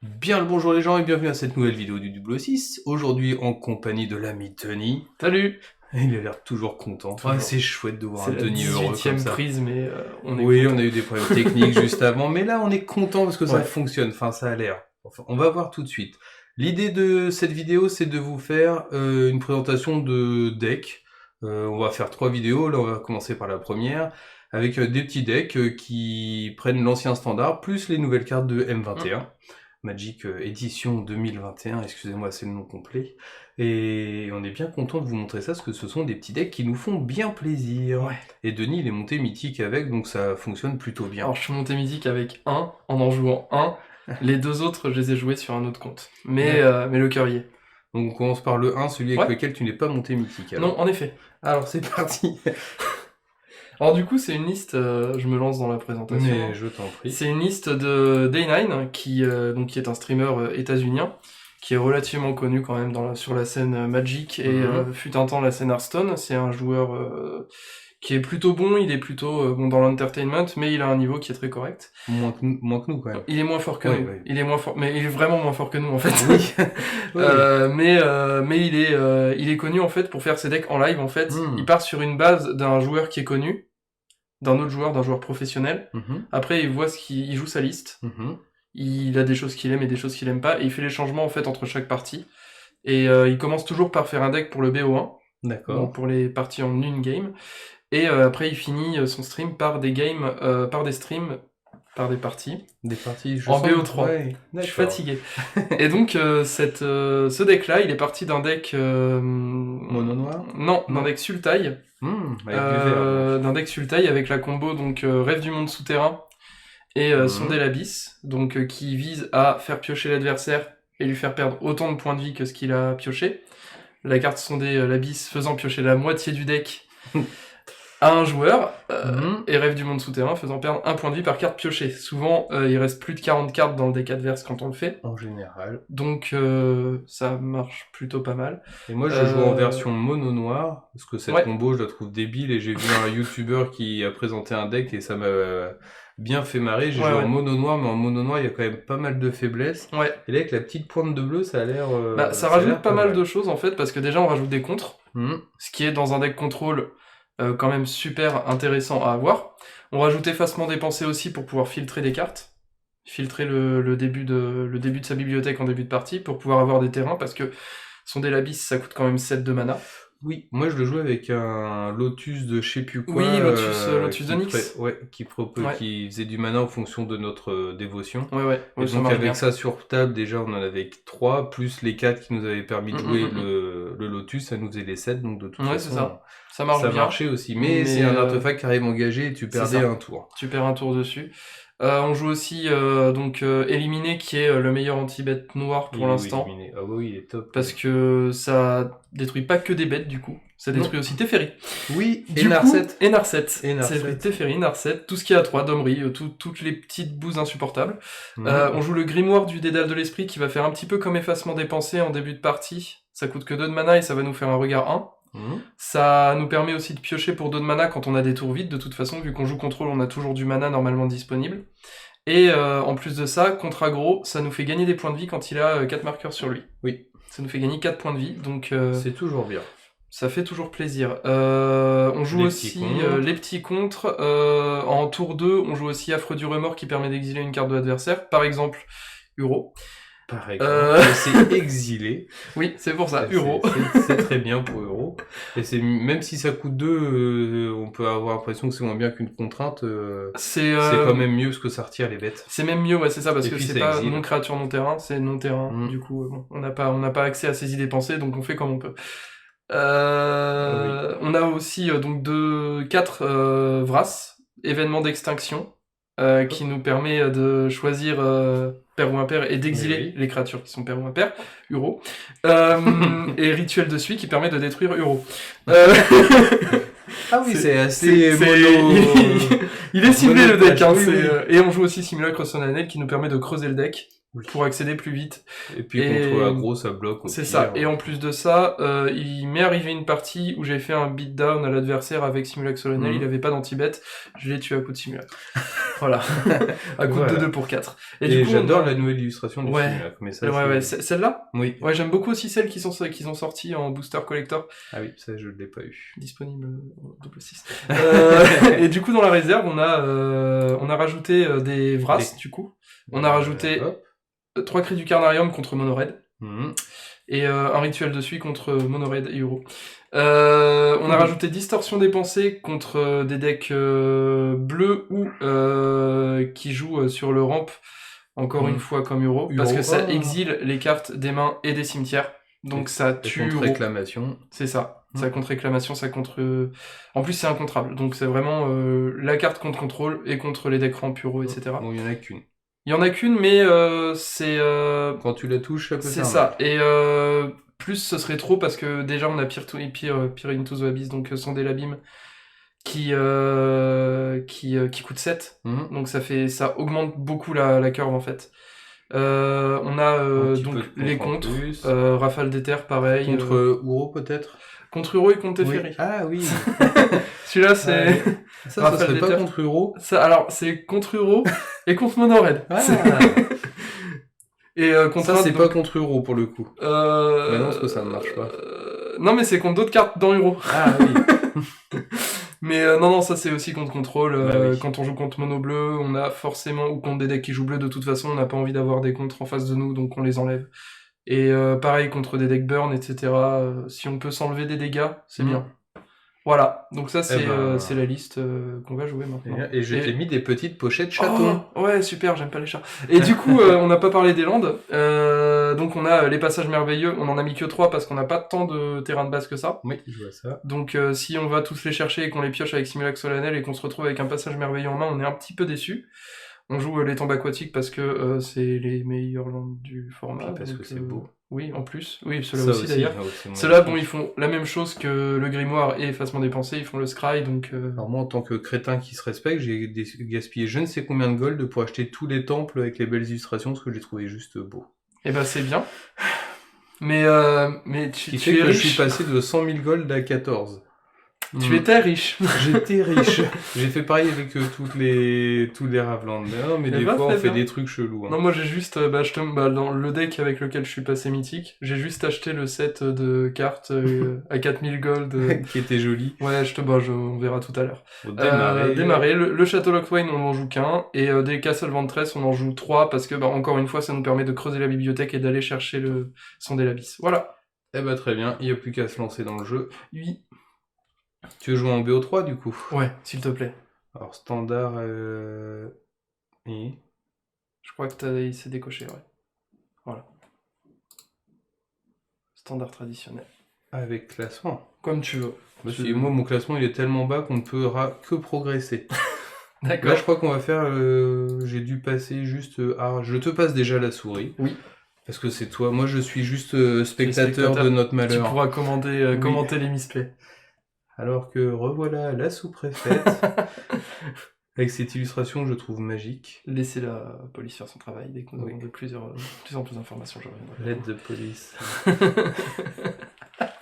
Bien le bonjour les gens et bienvenue à cette nouvelle vidéo du Double 6. Aujourd'hui en compagnie de l'ami Denis. Salut! Il a l'air toujours content. Toujours. Ah, c'est chouette de voir C'est un la Denis heureux comme 18e ça. prise, mais on est Oui, content. on a eu des problèmes techniques juste avant, mais là on est content parce que ça Ouais. fonctionne. Enfin, ça a l'air. Enfin, on va voir tout de suite. L'idée de cette vidéo, c'est de vous faire une présentation de deck. On va faire 3 vidéos. Là, on va commencer par la première avec des petits decks qui prennent l'ancien standard plus les nouvelles cartes de M21. Magic édition 2021, excusez-moi, c'est le nom complet. Et on est bien content de vous montrer ça, parce que ce sont des petits decks qui nous font bien plaisir. Ouais. Et Denis, il est monté mythique avec, donc ça fonctionne plutôt bien. Alors, je suis monté mythique avec un, en jouant un. Les deux autres, je les ai joués sur un autre compte. Mais le cœur y est. Donc on commence par le 1, celui avec Ouais. lequel tu n'es pas monté mythique. Alors. Non, en effet. Alors c'est parti. Alors du coup, c'est une liste, je me lance dans la présentation. Mais je t'en prie. C'est une liste de Day9, qui est un streamer états-unien, qui est relativement connu quand même sur la scène Magic, et fut un temps la scène Hearthstone. C'est un joueur qui est plutôt bon, il est plutôt bon dans l'entertainment, mais il a un niveau qui est très correct. Moins que nous quand même. Il est moins fort que Ouais, nous. ouais. Il est moins fort, mais il est vraiment moins fort que nous en fait. Oui. Oui. Mais il est connu en fait pour faire ses decks en live en fait. Il part sur une base d'un joueur qui est connu, d'un autre joueur, d'un joueur professionnel. Après il voit il joue sa liste. Il a des choses qu'il aime et des choses qu'il aime pas, et il fait les changements en fait entre chaque partie. Et il commence toujours par faire un deck pour le BO1, D'accord. donc pour les parties en une game. Et après il finit son stream par des games, par des streams, par des parties. Des parties En BO3. Ouais, je suis fatigué. Et donc ce deck-là, il est parti d'un deck mono noir. Non, d'un deck Sultai. Avec du vert. D'un deck Sultai avec la combo donc Rêve du monde souterrain et Sonder l'abysse, donc qui vise à faire piocher l'adversaire et lui faire perdre autant de points de vie que ce qu'il a pioché. La carte Sonder l'abysse faisant piocher la moitié du deck à un joueur, et Rêve du monde souterrain faisant perdre un point de vie par carte piochée. Souvent, il reste plus de 40 cartes dans le deck adverse quand on le fait. En général. Donc ça marche plutôt pas mal. Et moi je joue en version mono noir, parce que cette combo je la trouve débile, et j'ai vu un YouTuber qui a présenté un deck et ça m'a bien fait marrer. J'ai joué en mono noir, mais en mono noir il y a quand même pas mal de faiblesses. Et là avec la petite pointe de bleu, ça a l'air... ça rajoute pas mal de choses en fait, parce que déjà on rajoute des contres, ce qui est dans un deck contrôle quand même super intéressant à avoir. On rajoute effacement dépensé aussi pour pouvoir filtrer des cartes. Filtrer le début de sa bibliothèque en début de partie pour pouvoir avoir des terrains, parce que Sonder l'abysse ça coûte quand même 7 de mana. Oui, moi je le jouais avec un Lotus de je sais plus quoi. Oui, Lotus d'Onyx. Qui faisait du mana en fonction de notre dévotion. Et donc avec ça sur table, déjà on en avait 3, plus les 4 qui nous avaient permis de jouer le Lotus, ça nous faisait les 7, donc de toute façon ça marche bien. Marchait aussi, mais c'est un artefact qui arrive engagé et tu perdais un tour. Tu perds un tour dessus. On joue aussi Éliminé, qui est le meilleur anti-bête noir pour l'instant. Ah oui, il est top. Parce que ça détruit pas que des bêtes du coup, ça détruit aussi Teferi. Oui, et Narset. Et Narset. C'est Teferi, Narset, tout ce qui est à 3, Domri, toutes les petites bouses insupportables. On joue le Grimoire du Dédale de l'Esprit, qui va faire un petit peu comme effacement dépensé en début de partie. Ça coûte que 2 de mana et ça va nous faire un regard 1. Ça nous permet aussi de piocher pour 2 de mana quand on a des tours vides, de toute façon, vu qu'on joue contrôle, on a toujours du mana normalement disponible. Et en plus de ça, contre aggro, ça nous fait gagner des points de vie quand il a 4 marqueurs sur lui. Oui. Ça nous fait gagner 4 points de vie, donc... c'est toujours bien. Ça fait toujours plaisir. On joue aussi les petits contres. En tour 2, on joue aussi Affreux du remords, qui permet d'exiler une carte de l'adversaire. Par exemple, Uro. Par exemple, c'est exilé. Oui, c'est pour ça, Uro. C'est très bien pour Uro. Et même si ça coûte 2, on peut avoir l'impression que c'est moins bien qu'une contrainte. C'est quand même mieux parce que ça retire les bêtes. C'est même mieux, c'est ça, parce que c'est pas non créature non terrain, c'est non terrain. Du coup, on n'a pas accès à ces idées pensées, donc on fait comme on peut. On a aussi donc 4 Vras, événements d'extinction, qui nous permet de choisir pair ou impair et d'exiler les créatures qui sont pair ou impair, Uro. Et rituel de suie qui permet de détruire Uro. Ah oui, c'est assez mono... il est ciblé le deck, et on joue aussi Simulacre solennel qui nous permet de creuser le deck pour accéder plus vite. Et puis contre aggro, ça bloque. C'est ça. Et en plus de ça, il m'est arrivé une partie où j'ai fait un beatdown à l'adversaire avec Simulacre solennel, il avait pas d'anti-bet, je l'ai tué à coup de Simulacre. Voilà. À coût de Voilà. 2 pour 4. Et du coup, j'adore on a- la nouvelle illustration du Ouais. film. Mais ça, Ouais, c'est- celle-là? Oui. Ouais, j'aime beaucoup aussi celles qui ont sorti en booster collector, Ah oui, ça, je l'ai pas eu. disponible au double 6. Et du coup, dans la réserve, on a rajouté des Vras, du coup. On a rajouté Hop. 3 cris du Carnarium contre Monored. Mhm. Et un rituel de suie contre Monored et Uro. On a rajouté Distorsion des pensées contre des decks bleus ou qui jouent sur le ramp, encore une fois comme Uro, parce que ça exile les cartes des mains et des cimetières. Donc ça tue contre Uro. réclamation. C'est ça. Ça contre réclamation, ça contre... En plus c'est incontrable, donc c'est vraiment la carte contre contrôle et contre les decks ramp Uro, etc. Bon, il y en a qu'une. Il y en a qu'une, mais c'est... Quand tu la touches, ça peut C'est faire ça. mal. Et plus ce serait trop parce que déjà on a Peer into the Abyss, donc Sonder l'abîme, qui coûte 7. Mhm. Donc ça augmente beaucoup la curve en fait. On a Un petit donc peu de les contre en contres, plus. Rafale d'éther pareil. Contre Uro peut-être. Contre Uro et contre Oui. Teferi. Ah oui. Celui-là c'est... Ouais. Ça Rafale serait pas d'éther. contre Uro. Ça, alors c'est contre Uro et contre Monored. Ah. Et contre Ça, c'est donc- pas contre Uro pour le coup. Bah non, parce que ça ne marche pas. Non, mais c'est contre d'autres cartes dans Uro. Ah oui. Mais non, ça c'est aussi contre contrôle. Bah oui. Quand on joue contre mono bleu, on a forcément, ou contre des decks qui jouent bleu, de toute façon, on n'a pas envie d'avoir des contres en face de nous, donc on les enlève. Et pareil contre des decks burn, etc. Si on peut s'enlever des dégâts, c'est Mhm. bien. Voilà, donc ça c'est Eh ben, c'est la liste qu'on va jouer maintenant. Et je t'ai mis des petites pochettes chatons. Oh, ouais, super, j'aime pas les chats. Et du coup, on n'a pas parlé des landes. Donc on a les passages merveilleux, on en a mis que 3 parce qu'on n'a pas tant de terrain de base que ça. Oui, je vois ça. Donc si on va tous les chercher et qu'on les pioche avec Simulac Solennel et qu'on se retrouve avec un passage merveilleux en main, on est un petit peu déçu. On joue les tombes aquatiques parce que c'est les meilleures landes du format. Puis parce donc, que c'est beau. Oui, en plus. Oui, ceux-là Ça aussi d'ailleurs. ah ouais, c'est Ceux-là, bon, magnifique. ils font la même chose que le grimoire et effacement des pensées, ils font le scry, donc... Alors moi, en tant que crétin qui se respecte, j'ai gaspillé je ne sais combien de gold pour acheter tous les temples avec les belles illustrations, parce que je les trouvais juste beaux. Eh ben c'est bien. Mais Ce qui tu fait es que je riche. suis passé de 100 000 gold à 14. Tu étais riche. J'étais riche. J'ai fait pareil avec tous les Ravland. Non, mais Eh des ben, fois, on très fait bien. des trucs chelous. Hein. Non, moi j'ai juste, dans le deck avec lequel je suis passé mythique, j'ai juste acheté le set de cartes à 4000 gold. Qui était joli. Ouais, on verra tout à l'heure. Au démarrer. Démarrer. Le Château Locthwain, on en joue qu'un, et des Castle Ventress, on en joue 3, parce que, encore une fois, ça nous permet de creuser la bibliothèque et d'aller chercher le Sonder l'Abysse. Voilà. Eh ben très bien, il n'y a plus qu'à se lancer dans le jeu. Oui. Tu veux jouer en BO3 du coup? Ouais, s'il te plaît. Alors standard et... Je crois que c'est décoché, ouais. Voilà. Standard traditionnel. avec classement. Comme tu veux. Parce que moi mon classement il est tellement bas qu'on ne pourra que progresser. D'accord. Là je crois qu'on va faire... J'ai dû passer juste... je te passe déjà la souris. Oui. Parce que c'est toi. Moi je suis juste spectateur spectateur. de notre Tu malheur. pourras commenter les misplays. Alors que revoilà la sous-préfète. Avec cette illustration que je trouve magique. Laissez la police faire son travail. Dès qu'on Oui. aura de plus en plus d'informations, je reviendrai. L'aide de police.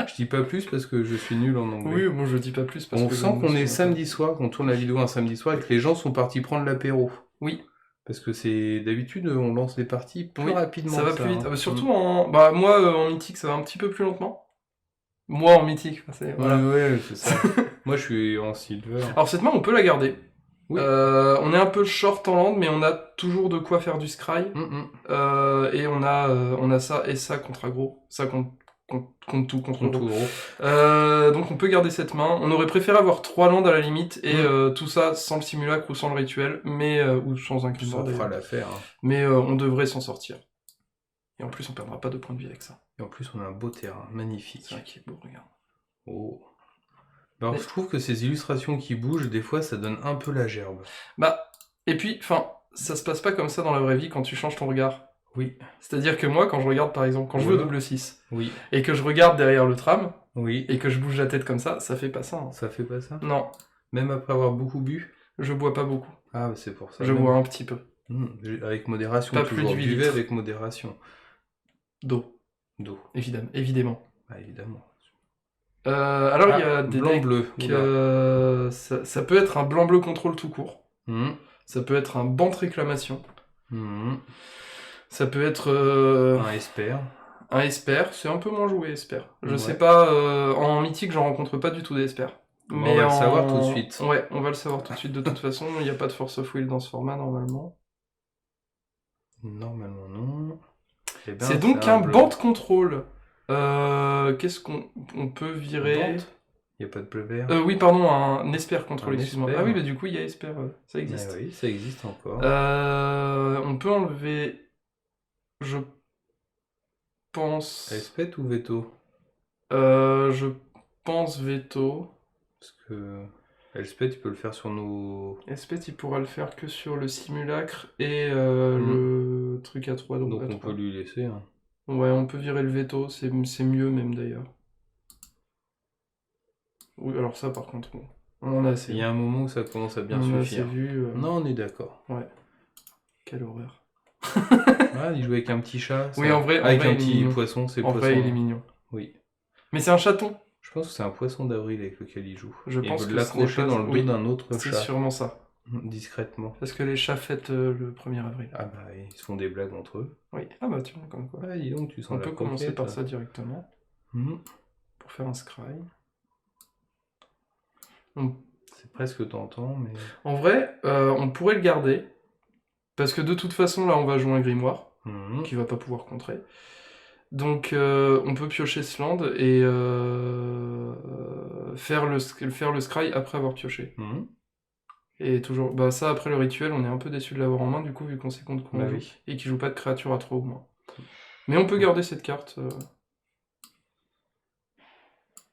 Je dis pas plus parce que je suis nul en anglais. Oui, moi je dis pas plus parce On que... sent qu'on est samedi soir, qu'on tourne la vidéo un samedi soir et que les gens sont partis prendre l'apéro. Oui. Parce que c'est d'habitude on lance les parties plus Oui, rapidement. ça va que plus vite. hein. Ah bah, surtout moi en mythique ça va un petit peu plus lentement. Moi en mythique, voilà. Ouais, c'est ça. Moi je suis en silver. Alors cette main on peut la garder. Oui. On est un peu short en land mais on a toujours de quoi faire du scry. Et on a ça et ça contre aggro. Ça contre tout, contre tout gros. gros. Donc on peut garder cette main. On aurait préféré avoir 3 landes à la limite et tout ça sans le simulacre ou sans le rituel, mais ou sans un grimoire. Ça fera l'affaire. Hein. Mais on devrait s'en sortir. Et en plus on perdra pas de points de vie avec ça. Et en plus on a un beau terrain, magnifique. C'est vrai qu'il est beau, regarde. Oh. Alors je trouve que ces illustrations qui bougent, des fois ça donne un peu la gerbe. Bah, et puis, ça se passe pas comme ça dans la vraie vie quand tu changes ton regard. Oui. C'est-à-dire que moi, quand je regarde par exemple, quand je joue au double 6, Oui. et que je regarde derrière le tram, Oui. et que je bouge la tête comme ça fait pas ça. Hein. Ça fait pas ça? Non, Même après avoir beaucoup bu? je bois pas beaucoup. Ah, bah, c'est pour ça. Je bois un petit peu. Avec modération, Pas toujours. plus de 8 Buvez litres. avec modération. D'eau, D'eau. évidemment. Ah, évidemment. Alors il y a des decks blanc-bleu. ça peut être un blanc-bleu contrôle tout court. Ça peut être un banc de réclamation. Ça peut être... un Esper. Un Esper, c'est un peu moins joué, Esper. Je Ouais. sais pas, en mythique, j'en rencontre pas du tout des Esper. Bon, on va le savoir tout de suite. Ouais, on va le savoir tout de suite. De toute façon, il n'y a pas de Force of Will dans ce format, normalement. Normalement, non. Eh ben, c'est donc un banc de contrôle. Qu'est-ce qu'on peut virer? Il n'y a pas de bleu vert. Oui, pardon, un Esper contrôle, Un excuse-moi. Esper. Ah oui, bah du coup, il y a Esper, ça existe. Mais oui, ça existe encore. On peut enlever... Je pense... Elspeth ou Veto? Je pense Veto. Parce que Elspeth, tu peux le faire sur nos... Elspeth, il pourra le faire que sur le simulacre et le truc à 3. Donc on peut lui laisser. Hein. Ouais, on peut virer le veto, c'est mieux même d'ailleurs. Oui, alors ça par contre, bon, on en a assez. Il y a un moment où ça commence à bien on suffire. A assez vu, Non, on est d'accord. Ouais. Quelle horreur. Il joue avec un petit chat. Oui, en vrai, avec un petit poisson, c'est poisson. En vrai, il est mignon. Oui. Mais c'est un chaton. Je pense que c'est un poisson d'avril avec lequel il joue. Je pense il que veut l'accrocher dans le dos d'un autre chat. C'est sûrement ça. Discrètement. Parce que les chats fêtent le 1er avril. Ah bah, ils se font des blagues entre eux. Oui. Ah bah tu vois, comme quoi. Ah, dis donc, tu sens on peut commencer par ça directement. Pour faire un scry. C'est presque tentant, mais... En vrai, on pourrait le garder. Parce que de toute façon, là, on va jouer un grimoire. Qui va pas pouvoir contrer. Donc, on peut piocher ce land et faire le scry après avoir pioché. Et toujours, bah ça après le rituel, on est un peu déçu de l'avoir en main du coup vu qu'on sait contre quoi on joue et qu'il joue pas de créature à 3 ou moins. Mais on peut garder cette carte.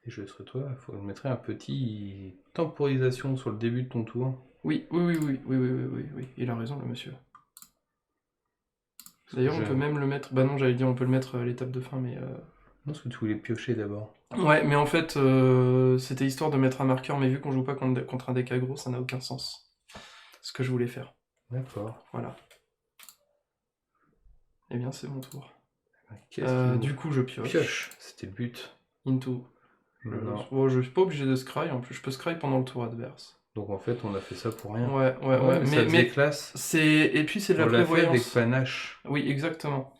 Et je serais toi, il mettrait un petit temporisation sur le début de ton tour. Oui, il a raison le monsieur. D'ailleurs on peut même le mettre, bah non j'allais dire on peut le mettre à l'étape de fin mais... Non, parce que tu voulais piocher d'abord. Ouais, mais en fait, c'était histoire de mettre un marqueur, mais vu qu'on joue pas contre un deck aggro, ça n'a aucun sens. Ce que je voulais faire. D'accord. Voilà. Eh bien, c'est mon tour. Du coup, je pioche. Pioche, c'était le but. Into. Non. Je suis pas obligé de scry, en plus, je peux scry pendant le tour adverse. Donc en fait, on a fait ça pour rien. Ouais. Mais classe. Et puis, c'est de la prévoyance. On l'a fait avec panache. Oui, exactement.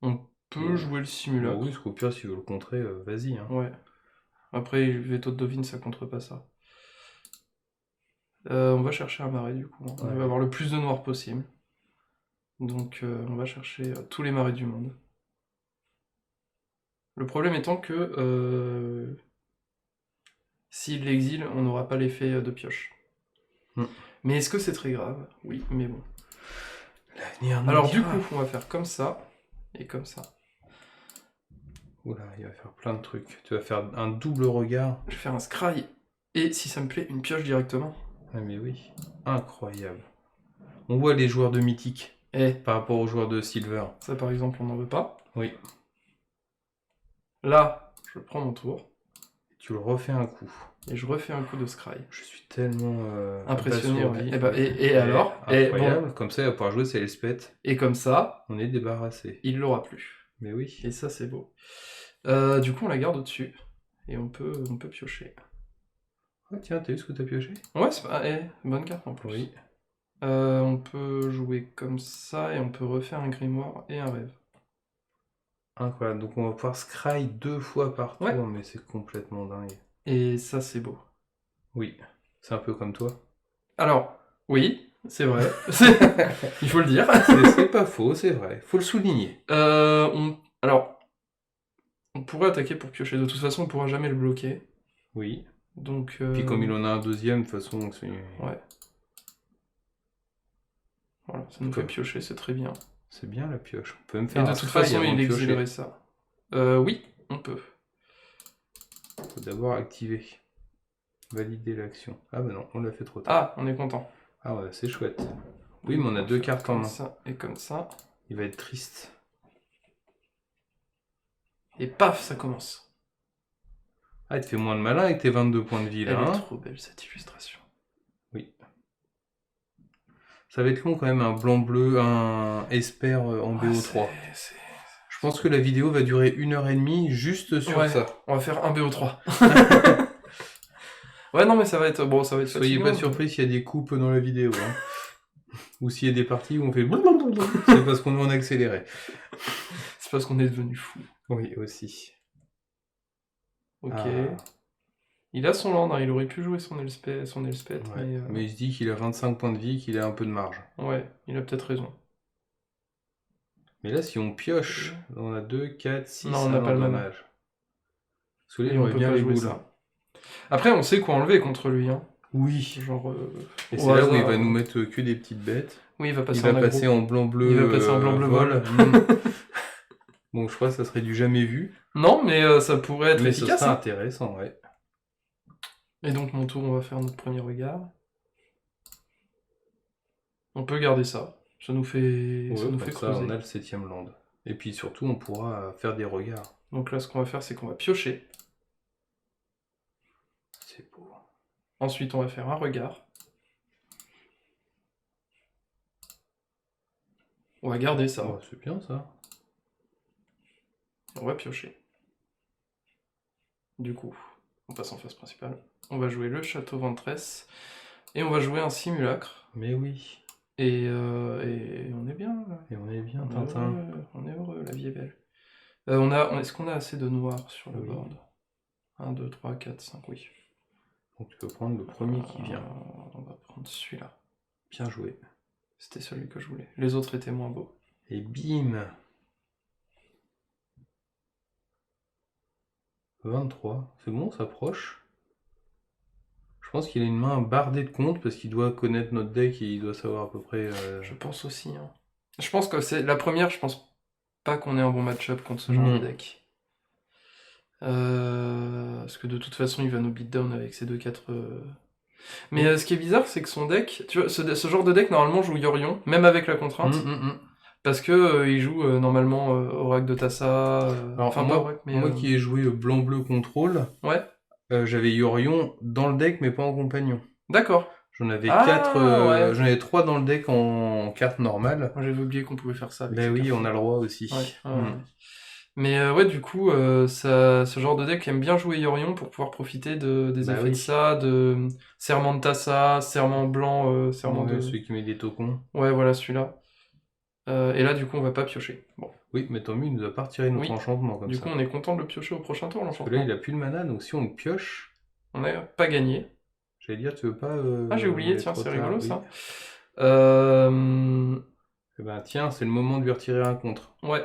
On peut jouer le simulacre. Oui, parce qu'au pire, si tu veux le contrer, vas-y. Hein. Ouais. Après, Veto de Dovin, ça contre pas ça. On va chercher un marais, du coup. Hein. On va avoir le plus de noir possible. Donc, on va chercher tous les marais du monde. Le problème étant que s'il l'exile, on n'aura pas l'effet de pioche. Mais est-ce que c'est très grave? Oui, mais bon. Alors du coup, on va faire comme ça et comme ça. Oula, il va faire plein de trucs. Tu vas faire un double regard. Je vais faire un scry. Et si ça me plaît, une pioche directement. Ah mais oui. Incroyable. On voit les joueurs de Mythique par rapport aux joueurs de Silver. Ça par exemple, on n'en veut pas. Oui. Là, je prends mon tour. Tu le refais un coup. Et je refais un coup de scry. Je suis tellement impressionné. Et alors incroyable. Comme ça, il va pouvoir jouer ses Elspeth. Et comme ça, on est débarrassé. Il l'aura plus. Mais oui. Et ça, c'est beau. Du coup, on la garde au-dessus. Et on peut piocher. Oh tiens, t'as vu ce que t'as pioché? Ouais, c'est pas... bonne carte en plus. Oui. On peut jouer comme ça et on peut refaire un grimoire et un rêve. Incroyable. Donc on va pouvoir scry 2 fois par tour, mais c'est complètement dingue. Et ça, c'est beau. Oui. C'est un peu comme toi. Alors, oui, c'est vrai. Il faut le dire. C'est pas faux, c'est vrai. Faut le souligner. Alors, on pourrait attaquer pour piocher. De toute façon, on pourra jamais le bloquer. Oui. Donc, puis comme il en a un deuxième, de toute façon... Ouais. Voilà, ça nous fait piocher, c'est très bien. C'est bien la pioche. On peut même faire de toute façon, il exilerait ça. Oui, on peut. Faut d'abord activer. Valider l'action. Ah bah non, on l'a fait trop tard. Ah, on est content. Ah ouais, c'est chouette. Oui, mais on a 2 cartes en main. Comme ça et comme ça. Il va être triste. Et paf, ça commence. Ah, il te fait moins de malin avec tes 22 points de vie là. Elle est trop belle cette illustration. Oui. Ça va être long quand même, un blanc-bleu, un Esper en BO3. Je pense que la vidéo va durer 1h30 juste sur ça. On va faire un BO3. Ouais, non, mais ça va être... Bon, ça va être Soyez pas surpris s'il y a des coupes dans la vidéo. Hein. Ou s'il y a des parties où on fait blablabla, c'est parce qu'on est en accéléré. C'est parce qu'on est devenu fou. Oui, aussi. Ok. Ah. Il a son land, hein, il aurait pu jouer son Elspeth, Ouais. Mais il se dit qu'il a 25 points de vie, qu'il a un peu de marge. Ouais, il a peut-être raison. Mais là, si on pioche, on a 2, 4, 6, Non, on n'a pas le mana. dommage. Parce que là, Et il on aurait peut bien pas les jouer boules. ça. Après, on sait quoi enlever contre lui, hein. Oui. Genre. Et au c'est là où il hasard, va nous mettre que des petites bêtes. Oui, il va passer Il va en aggro. passer en blanc-bleu. Il va passer en blanc-bleu vol. Bon, je crois que ça serait du jamais vu. Non, mais ça pourrait être Mais efficace. ce serait Hein. intéressant, ouais. Et donc, mon tour, on va faire notre premier regard. On peut garder ça. Ça nous fait, Ouais, ça nous comme fait ça, creuser. on a le 7ème land. Et puis surtout, on pourra faire des regards. Donc là, ce qu'on va faire, c'est qu'on va piocher. C'est beau. Ensuite, on va faire un regard. On va garder ça. Oh, c'est bien ça. On va piocher. Du coup, on passe en phase principale. On va jouer le château Ventress. Et on va jouer un simulacre. Mais oui. Et on est bien là. Et on est bien, On Tintin. on est heureux, la vie est belle. Est-ce qu'on a assez de noir sur le board 1, 2, 3, 4, 5, oui. Donc tu peux prendre le premier qui vient. On va prendre celui-là. Bien joué. C'était celui que je voulais. Les autres étaient moins beaux. Et bim 23. C'est bon, on s'approche. Je pense qu'il a une main bardée de comptes parce qu'il doit connaître notre deck et il doit savoir à peu près... Je pense aussi. Hein. Je pense que c'est la première, je pense pas qu'on ait un bon match-up contre ce genre de deck. Parce que de toute façon, il va nous beatdown avec ses 2-4... Mais ce qui est bizarre, c'est que son deck... Tu vois, ce genre de deck, normalement, joue Yorion, même avec la contrainte. Parce que il joue normalement Oracle de Tassa... Alors, enfin, moi, pas Oracle, mais... moi qui ai joué blanc-bleu contrôle, Ouais. J'avais Yorion dans le deck, mais pas en compagnon. D'accord. J'en avais ouais. J'en avais 3 dans le deck en carte normale. J'avais oublié qu'on pouvait faire ça avec Ben oui, on a le droit aussi. Ouais. Mais ouais, du coup, ce genre de deck aime bien jouer Yorion pour pouvoir profiter des effets de ça, de Serment de Tassa, Serment blanc, Serment de... celui qui met des tokens. Ouais, voilà, celui-là. Et là, du coup, on va pas piocher. Bon. Oui, mais tant mieux, il nous a pas retiré notre enchantement comme ça. Du coup, on est content de le piocher au prochain tour, l'enchantement. Parce que là, il a plus le mana, donc si on le pioche... On n'a pas gagné. J'allais dire, tu veux pas... Ah, j'ai oublié, tiens, c'est rigolo, ça. Eh ben tiens, c'est le moment de lui retirer un contre. Ouais.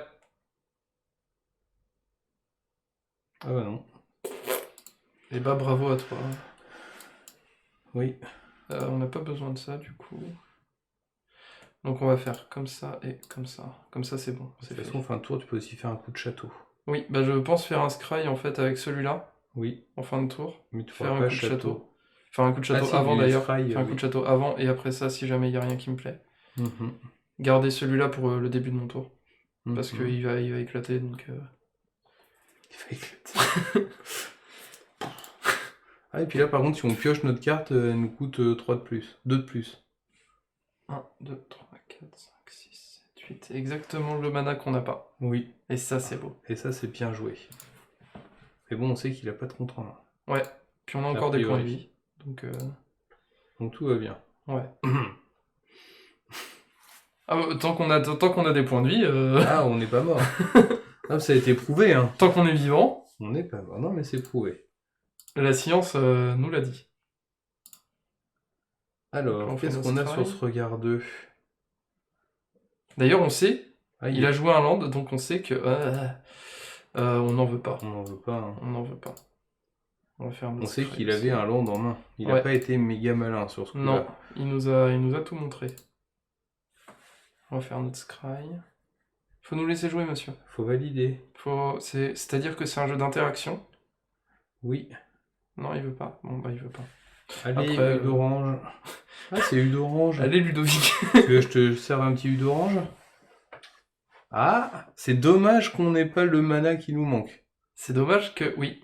Ah bah non. Et bah bravo à toi. Oui. On n'a pas besoin de ça, du coup. Donc on va faire comme ça et comme ça. Comme ça, c'est bon. De toute façon, fin de tour, tu peux aussi faire un coup de château. Oui, bah je pense faire un scry, en fait, avec celui-là. Oui. En fin de tour. Mais tu faire un coup de château. Faire un coup de château si, avant, d'ailleurs. Faire un coup de château avant, et après ça, si jamais il n'y a rien qui me plaît. Garder celui-là pour le début de mon tour. Parce qu'il va éclater, donc... Il va éclater. Ah, et puis là, par contre, si on pioche notre carte, elle nous coûte 3 de plus. 2 de plus. 1, 2, 3, 4, 5, 6, 7, 8. Exactement le mana qu'on n'a pas. Oui. Et ça, c'est beau. Et ça, c'est bien joué. Mais bon, on sait qu'il a pas de contre en main. Ouais. Puis on a encore des points de vie. Donc tout va bien. Ouais. Tant qu'on a des points de vie... Ah, on n'est pas mort. Ah, ça a été prouvé, hein. Tant qu'on est vivant... On n'est pas mort. Non, mais c'est prouvé. La science nous l'a dit. Alors, qu'est-ce qu'on a sur ce regard 2 ? D'ailleurs, on sait, il a joué un land, donc on sait que... on n'en veut pas. On n'en veut pas. Hein. On n'en veut pas. On va faire on sait qu'il avait un land en main. Il n'a pas été méga malin sur ce coup-là. Non, il nous a tout montré. On va faire notre scry. Faut nous laisser jouer, monsieur. Faut valider. C'est-à-dire que c'est un jeu d'interaction. Oui. Non, il veut pas. Bon, bah, il veut pas. Allez, U d'orange. Ah, c'est U d'orange. Allez, Ludovic. Tu veux que je te serve un petit U d'orange ? Ah, c'est dommage qu'on n'ait pas le mana qui nous manque. C'est dommage que... Oui.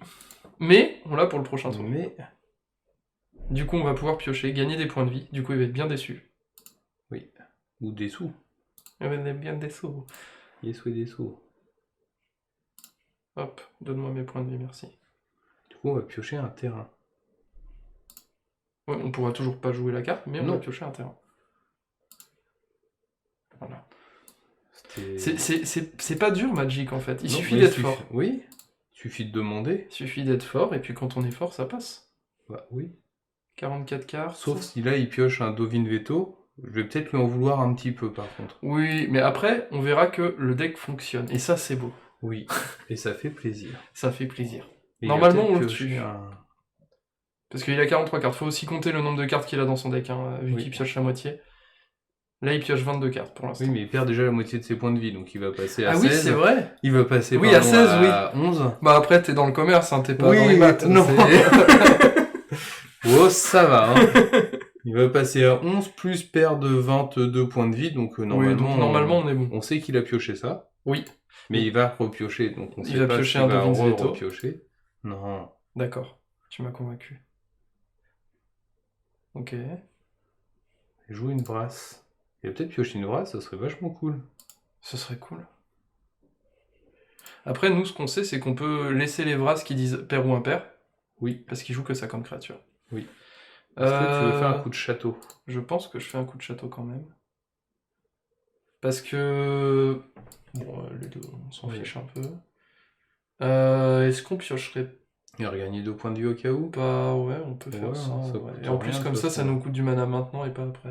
Mais, on l'a pour le prochain tour. Mais... Du coup, on va pouvoir piocher, gagner des points de vie. Du coup, il va être bien déçu. Oui. Ou des sous. Il va être bien déçu. Yes, oui, des sous. Hop, donne-moi mes points de vie, merci. Du coup, on va piocher un terrain. Ouais, on pourra toujours pas jouer la carte, mais on va piocher un terrain. C'est pas dur, Magic, en fait. Il Non, suffit mais d'être fort. Oui, il suffit de demander. Il suffit d'être fort, et puis quand on est fort, ça passe. Bah oui. 44 cartes. Sauf si là, il pioche un Dovin Veto. Je vais peut-être lui en vouloir un petit peu, par contre. Oui, mais après, on verra que le deck fonctionne. Et ça, c'est beau. Oui, et ça fait plaisir. Ça fait plaisir. Et Normalement, il a on le peut-être tue. pioché un- Parce qu'il a 43 cartes. Faut aussi compter le nombre de cartes qu'il a dans son deck, hein, vu Oui. qu'il pioche la moitié. Là, il pioche 22 cartes pour l'instant. Oui, mais il perd déjà la moitié de ses points de vie, donc il va passer à Ah 16. oui, c'est vrai. Il va passer Oui, pardon, à 16, à 11. Bah après, t'es dans le commerce, hein, t'es pas Oui, dans les maths. non. c'est- Oh, ça va, hein. Il va passer à 11, plus perd de 22 points de vie, donc Oui, normalement, donc normalement, on est bon. on sait qu'il a pioché ça. Oui. Mais il va repiocher, donc on Il sait va pas piocher s'il un va Dovin's Veto. repiocher. Non. D'accord. Tu m'as convaincu. Ok. Il joue une brasse. Il a peut-être pioché une brasse, ça serait vachement cool. Ce serait cool. Après, nous, ce qu'on sait, c'est qu'on peut laisser les Vras qui disent pair ou impair. Oui. Parce qu'ils jouent que ça comme créature. Oui. Est-ce que tu veux faire un coup de château? Je pense que je fais un coup de château quand même. Parce que... Bon, les deux, on s'en Oui. fiche un peu. Est-ce qu'on piocherait Il a regagné 2 points de vie au cas où. pas? Ouais, on peut faire Ouais, ça. ça Ouais. coûte Et en plus, rien, de comme toute ça, ça façon. nous coûte du mana maintenant et pas après.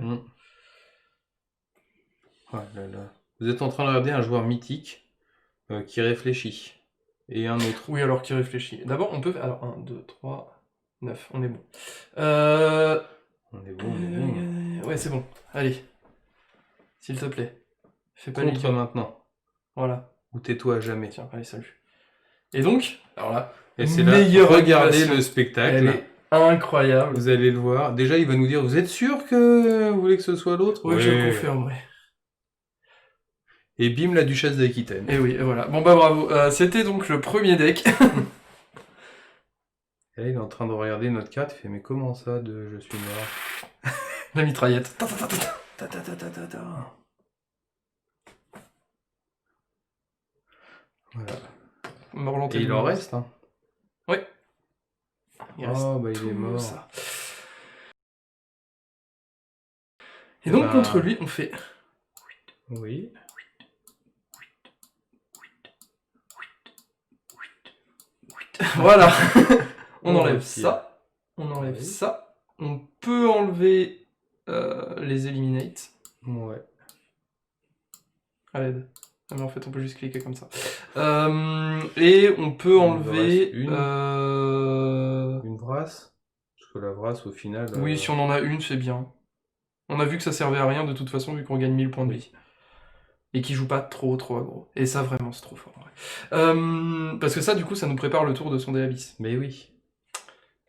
Oh là là. Vous êtes en train de regarder un joueur mythique qui réfléchit. Et un autre. Oui, alors qui réfléchit. D'abord, on peut... Alors, 1, 2, 3, 9, on est bon. On est bon, on est bon. Ouais, c'est bon. Allez. S'il te plaît. Fais pas Contre l'idiot. maintenant. Voilà. Ou tais-toi à jamais. Tiens, allez, salut. Et donc, alors là, Et c'est là, meilleure regardez animation. le spectacle. Elle est incroyable. Vous allez le voir. Déjà, il va nous dire, vous êtes sûr que vous voulez que ce soit l'autre? Oui, je confirme, ouais. Et bim, la duchesse d'Aquitaine. Et oui, et voilà. Bon bah bravo. C'était donc le premier deck. Et là, il est en train de regarder notre carte. Il fait, mais comment ça de je suis mort? La mitraillette. Ta, ta, ta, ta, ta, ta, ta, ta, ta. Voilà. Morland Et il en reste, hein. Ouais. Il reste Oh, bah il est tout mort. ça. Et donc ben- contre lui, on fait... Oui. Voilà. On On enlève retire. ça. On enlève Oui. ça. On peut enlever les eliminate. Ouais. À l'aide. Ah mais en fait on peut juste cliquer comme ça. Et on peut Il nous enlever... reste une brasse. Parce que la brasse, au final... Oui, si on en a une, c'est bien. On a vu que ça servait à rien de toute façon vu qu'on gagne 1000 points de vie. Et qu'il joue pas trop aggro. Et ça vraiment c'est trop fort en vrai. Parce que ça du coup ça nous prépare le tour de son Abyss. Mais oui.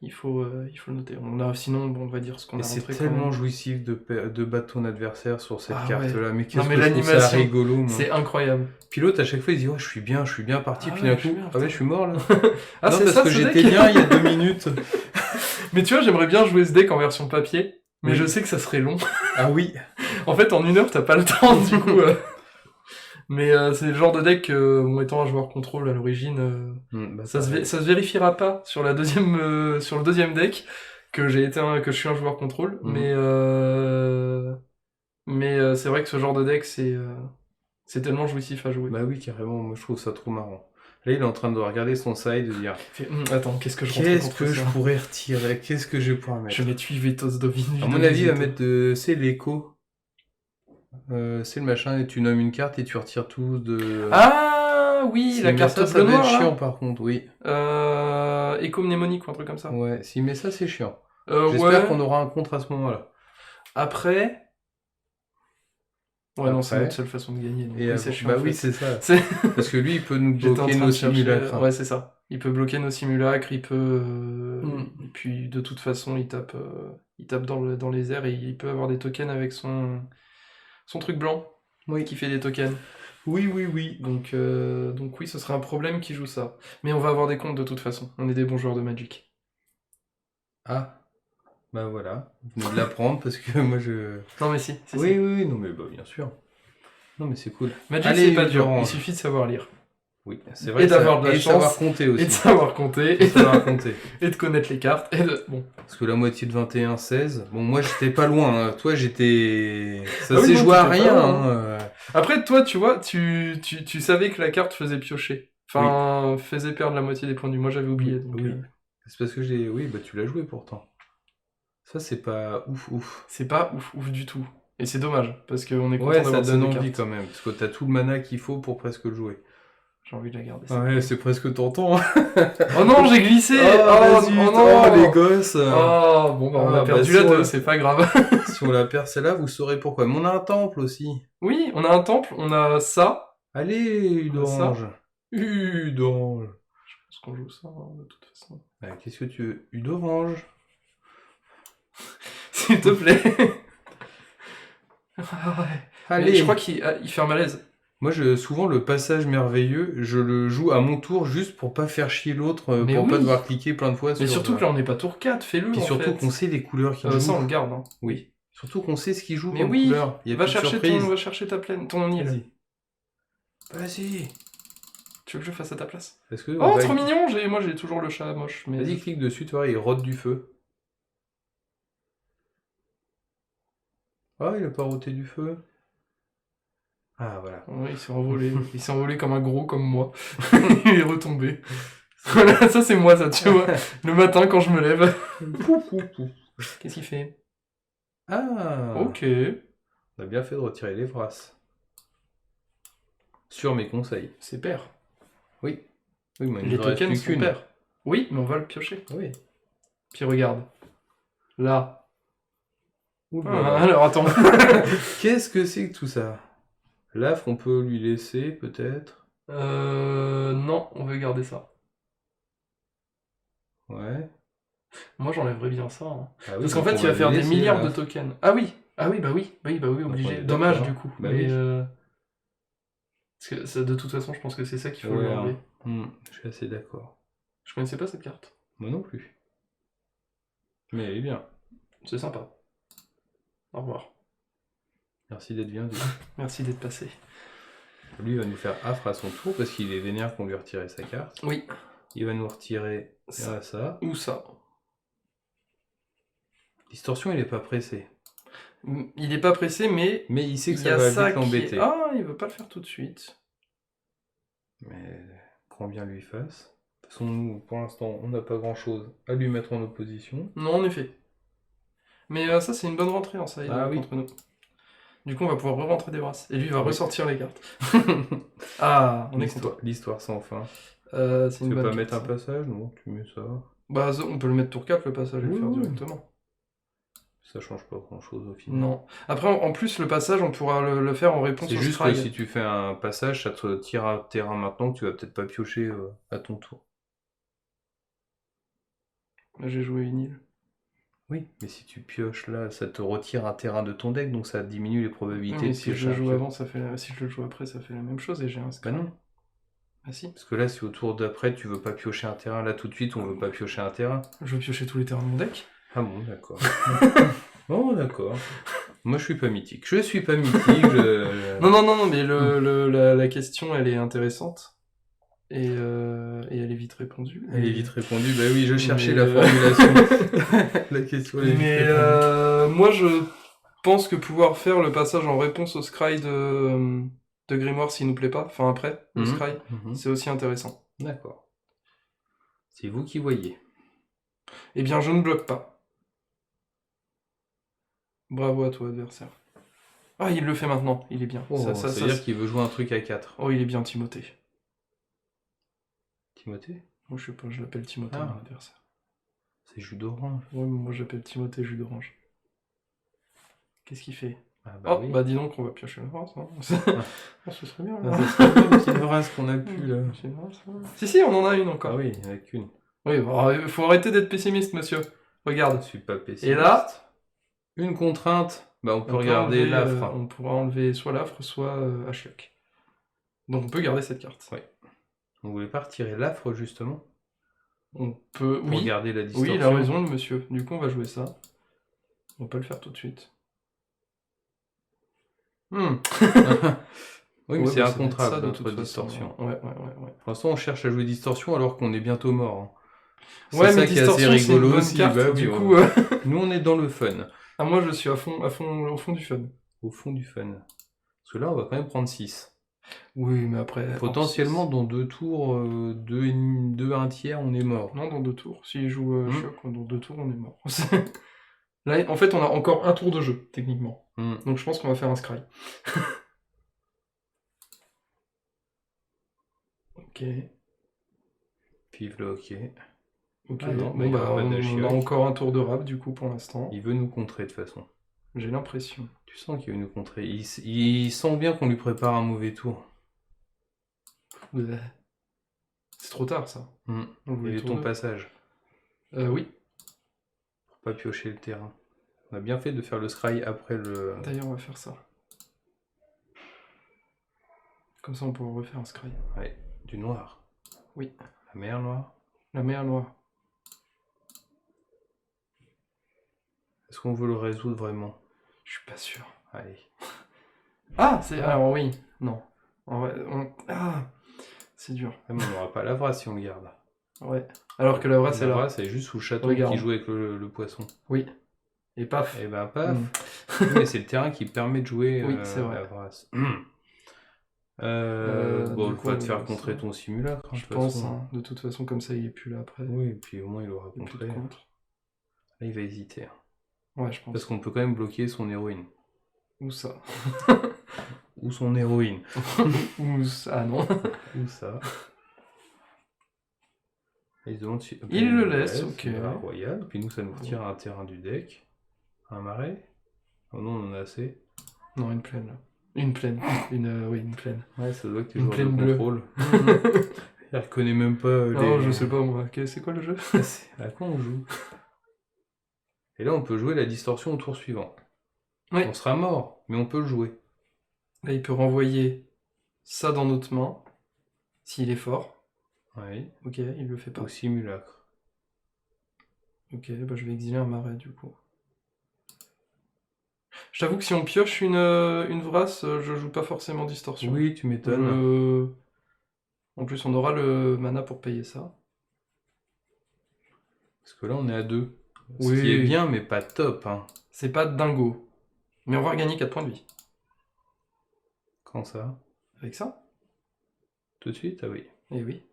Il faut le noter. On a, sinon bon, on va dire ce qu'on Et a c'est rentré quand tellement même. jouissif de battre ton adversaire sur cette Ah carte-là. Mais Non, qu'est-ce mais que je trouve ça l'animation, rigolo, moi. C'est incroyable. Puis l'autre, à chaque fois, il dit, oh, je suis bien parti. Ah puis ouais, d'un je suis coup, bien, ah ouais, je suis mort, là. Ah non, c'est parce ça que ce j'étais deck bien il y a 2 minutes. Mais tu vois, j'aimerais bien jouer ce deck en version papier. Mais Oui. je sais que ça serait long. Ah oui. En fait, en 1 heure, t'as pas le temps, du coup. Mais c'est le genre de deck, bon, étant un joueur contrôle à l'origine, Bah, ça se vérifiera pas sur la deuxième, sur le deuxième deck que je suis un joueur contrôle. Mais c'est vrai que ce genre de deck, c'est tellement jouissif à jouer. Bah oui, carrément, moi je trouve ça trop marrant. Là, il est en train de regarder son side et de dire, Il fait, attends, qu'est-ce que je qu'est-ce rentre que contre je ça pourrais retirer? Qu'est-ce que je vais pouvoir mettre? Je vais tuer Vetos Dovin. À mon avis, il va mettre c'est l'écho. C'est le machin, et tu nommes une carte et tu retires tous de... Ah oui, S'il la met carte ça, ça bleu va être noir chiant là. par contre, oui. Écho mnémonique ou un truc comme ça. Ouais, s'il met ça, c'est chiant. J'espère Ouais. qu'on aura un contre à ce moment-là. Après. Ouais, non, c'est Après. notre seule façon de gagner. donc Et oui, c'est chiant. bah en oui, fait. c'est ça. C'est- Parce que lui, il peut nous J'étais en bloquer train nos de chercher. simulacres. Ouais, c'est ça. Il peut bloquer nos simulacres, il peut. Et puis de toute façon, il tape dans les airs et il peut avoir des tokens avec son truc blanc. Oui. Qui fait des tokens. Oui, oui, oui. Donc oui, ce serait un problème qui joue ça. Mais on va avoir des comptes de toute façon. On est des bons joueurs de Magic. Ah, bah voilà. Vous venez de l'apprendre parce que moi je... Non mais si. Oui, oui, oui, non mais bah bien sûr. Non mais c'est cool. Magic Allez, c'est pas dur, Laurent. il suffit de savoir lire. Oui, c'est vrai. Et d'avoir de la et chance. savoir compter aussi. Et de savoir compter. Et de savoir compter. Et de connaître les cartes. Bon. Parce que la moitié de 21, 16. Bon, moi, j'étais pas loin. Hein. Toi, j'étais... Ça Ah oui, s'est non, joué à t'étais rien. pas loin, Hein. Après, toi, tu vois, tu savais que la carte faisait piocher. Enfin, faisait perdre la moitié des points du... Moi, j'avais oublié. Donc, oui. C'est parce que j'ai... Oui, bah tu l'as joué pourtant. Ça, c'est pas ouf. C'est pas ouf du tout. Et c'est dommage, parce qu'on est content Ouais, ça d'avoir donne ces deux envie cartes. quand même. Parce que t'as tout le mana qu'il faut pour presque le jouer. J'ai envie de la garder. Ouais, c'est presque tentant. Oh non, j'ai glissé. Oh non. les gosses. Oh, bon, bah, on a perdu la 2, c'est pas grave. Si on la perd celle-là, vous saurez pourquoi. Mais on a un temple aussi. Oui, on a un temple, on a ça. Allez, U d'orange. U d'orange. Je pense qu'on joue ça, hein, de toute façon. Qu'est-ce que tu veux? U d'orange. S'il te plaît. Ah ouais. Allez. Mais je crois qu'il fait un malaise. Moi, souvent, le passage merveilleux, je le joue à mon tour juste pour pas faire chier l'autre, pour pas devoir cliquer plein de fois sur... Mais surtout que là, on n'est pas tour 4, fais-le. Puis surtout qu'on sait les couleurs qu'il joue. Ça, on le garde. Hein. Oui. Surtout qu'on sait ce qu'il joue Mais comme oui, couleur. Il y a va plus de chercher surprise. va chercher ton île. Vas-y. Tu veux que je fasse à ta place? Est-ce que Oh, trop mignon. Moi, j'ai toujours le chat moche. Mais... Vas-y, clique dessus, tu vois, il rote du feu. Ah, il a pas roté du feu. Ah, voilà. Ouais, il s'est envolé. Il s'est envolé comme un gros, comme moi. Il est retombé. Voilà, ça c'est moi, ça, tu vois. Le matin, quand je me lève. Qu'est-ce qu'il fait? Ah. Ok. On a bien fait de retirer les brasses. Sur mes conseils. C'est pair. Oui. Oui, mais les tokens sont pairs. Oui, mais on va le piocher. Oui. Puis regarde. Là. Oula. Alors attends. Qu'est-ce que c'est que tout ça? L'affre, on peut lui laisser, peut-être? Non, on veut garder ça. Ouais. Moi, j'enlèverais bien ça. Hein. Ah oui, parce qu'en donc fait, on il va faire des laisser milliards de l'affre. tokens. Ah oui. Ah oui, bah oui, obligé. Dommage, du coup. Bah mais, oui. parce que de toute façon, je pense que c'est ça qu'il faut Ouais, lui enlever. je suis assez d'accord. Je connaissais pas cette carte. Moi non plus. Mais elle est bien. C'est sympa. Au revoir. Merci d'être venu. Merci d'être passé. Lui, il va nous faire affre à son tour parce qu'il est vénère qu'on lui a retiré sa carte. Oui. Il va nous retirer ça. Ou ça. Distorsion, il est pas pressé. Il est pas pressé, mais il sait que il ça y a va ça vite l'embêter. Ah, il veut pas le faire tout de suite. Mais grand bien lui fasse. De toute façon, nous, pour l'instant, on n'a pas grand-chose à lui mettre en opposition. Non, en effet. Mais ça, c'est une bonne rentrée en side contre nous. Du coup, on va pouvoir re-rentrer des brasses. Et lui, il va ressortir les cartes. Ah, on est content. L'histoire sans fin. C'est une tu veux bonne pas mettre un carte, passage? Non, tu mets ça. Bah, on peut le mettre tour 4, le passage, et le faire directement. Ça change pas grand-chose au final. Non. Après, en plus, le passage, on pourra le faire en réponse au C'est juste scry. que si tu fais un passage, ça te tire un terrain maintenant que tu vas peut-être pas piocher à ton tour. Là, j'ai joué une île. Oui, mais si tu pioches là, ça te retire un terrain de ton deck, donc ça diminue les probabilités mais de si je le joue avant, si je le joue après, ça fait la même chose et j'ai un scry. Bah non. Ah si. Parce que là, si au tour d'après, tu veux pas piocher un terrain, là tout de suite, on veut pas piocher un terrain. Je veux piocher tous les terrains de mon deck. Ah bon, d'accord. Bon, d'accord. Moi, je suis pas mythique. Non, mais la question, elle est intéressante. Et elle est vite répondue. Elle est vite répondue, bah oui, je cherchais la formulation. La question, elle est vite répondue. Moi, je pense que pouvoir faire le passage en réponse au scry de Grimoire s'il nous plaît pas, enfin après, le scry, c'est aussi intéressant. D'accord. C'est vous qui voyez. Eh bien, je ne bloque pas. Bravo à toi, adversaire. Ah, il le fait maintenant, il est bien. Oh, ça veut dire qu'il veut jouer un truc à 4. Oh, il est bien, Timothée. Timothée? Moi, je sais pas, je l'appelle Timothée, mon adversaire. C'est jus d'orange. Ouais, mais moi, j'appelle Timothée jus d'orange. Qu'est-ce qu'il fait? Oui. Bah dis donc, on va piocher le brasse. Hein. Ce serait bien. Ça serait bien une petite brasse qu'on a pu, là. Si, on en a une encore. Ah oui, il n'y en a qu'une. Oui, il faut arrêter d'être pessimiste, monsieur. Regarde. Je suis pas pessimiste. Et là, une contrainte, bah on peut regarder l'affre. On pourra enlever soit l'affre, soit Ashlock. Donc on peut garder cette carte. Oui. On voulait pas retirer l'affre, justement? On peut... Pour garder la distorsion. Oui, il a raison, le monsieur. Du coup, on va jouer ça. On peut le faire tout de suite. Oui, mais Ouais, c'est bah, ça doit être incontrable ça, de notre toute façon. distorsion. Ouais. Pour l'instant, on cherche à jouer distorsion alors qu'on est bientôt mort. Hein. C'est Ouais, mais ça qui est assez distorsion, c'est une rigolo bonne aussi. carte, Bah du oui, coup... nous, on est dans le fun. Ah, moi, je suis à fond, au fond du fun. Au fond du fun. Parce que là, on va quand même prendre 6. Oui, mais après... Potentiellement, dans 2 tours, 2 à 1 tiers, on est mort. Non, dans 2 tours. S'il joue Choc, dans 2 tours, on est mort. Là, en fait, on a encore un tour de jeu, techniquement. Donc je pense qu'on va faire un scry. Ok. Pif le hockey. Ok, Ah non, bon il y aura bah pas on a d'Achioc. encore un tour de rap du coup pour l'instant. Il veut nous contrer de toute façon. J'ai l'impression. Tu sens qu'il veut nous contrer. Il sent bien qu'on lui prépare un mauvais tour. Ouais. C'est trop tard ça. On Il voulait y a eu tour ton deux. passage. Oui. Pour pas piocher le terrain. On a bien fait de faire le scry après le... D'ailleurs on va faire ça. Comme ça on pourra refaire un scry. Ouais, du noir. Oui. La mer noire. La mer noire. Est-ce qu'on veut le résoudre vraiment? Je suis pas sûr. Allez. Ah c'est... Alors oui. Non. En vrai, Ah c'est dur. Même on n'aura pas la vraie si on le garde. Ouais. Alors que la vraie c'est La là. vraie, c'est juste sous le château Regarde. qui joue avec le poisson. Oui. Et paf. Et ben paf. Oui, mais c'est le terrain qui permet de jouer Oui, c'est vrai. la vrasse. Bon, du il va coup, te faire contrer ça- ton simulacre. Je de toute pense, façon. hein. De toute façon comme ça il est plus là après. Oui, et puis au moins il aura Il y a plus contré. de contre. Là, il va hésiter. Hein. Ouais, je pense. Parce qu'on peut quand même bloquer son héroïne. Ou ça. Ou son héroïne. Ou ça. Ah non. Ou ça. Et il se demande si- Il le laisse, ok. Voilà, royal. Puis nous, ça nous retire un terrain du deck. Un marais. Oh non, on en a assez. Non, une plaine là. Une plaine. Oui, une plaine. Ouais, ça doit que tu Une joues de plaine bleue. contrôle. Il reconnaît même pas Non, je sais pas moi. C'est quoi le jeu? À quoi on joue? Et là, on peut jouer la distorsion au tour suivant. Oui. On sera mort, mais on peut le jouer. Là, il peut renvoyer ça dans notre main. S'il est fort. Oui. Ok, il le fait pas. Au simulacre. Ok, bah je vais exiler un marais du coup. Je t'avoue que si on pioche une vrasse, je joue pas forcément distorsion. Oui, tu m'étonnes. En plus, on aura le mana pour payer ça. Parce que là, on est à 2. Ce Oui. qui est bien, mais pas top. Hein. C'est pas dingo. Mais on va regagner 4 points de vie. Quand ça? Avec ça? Tout de suite? Ah oui. Eh oui.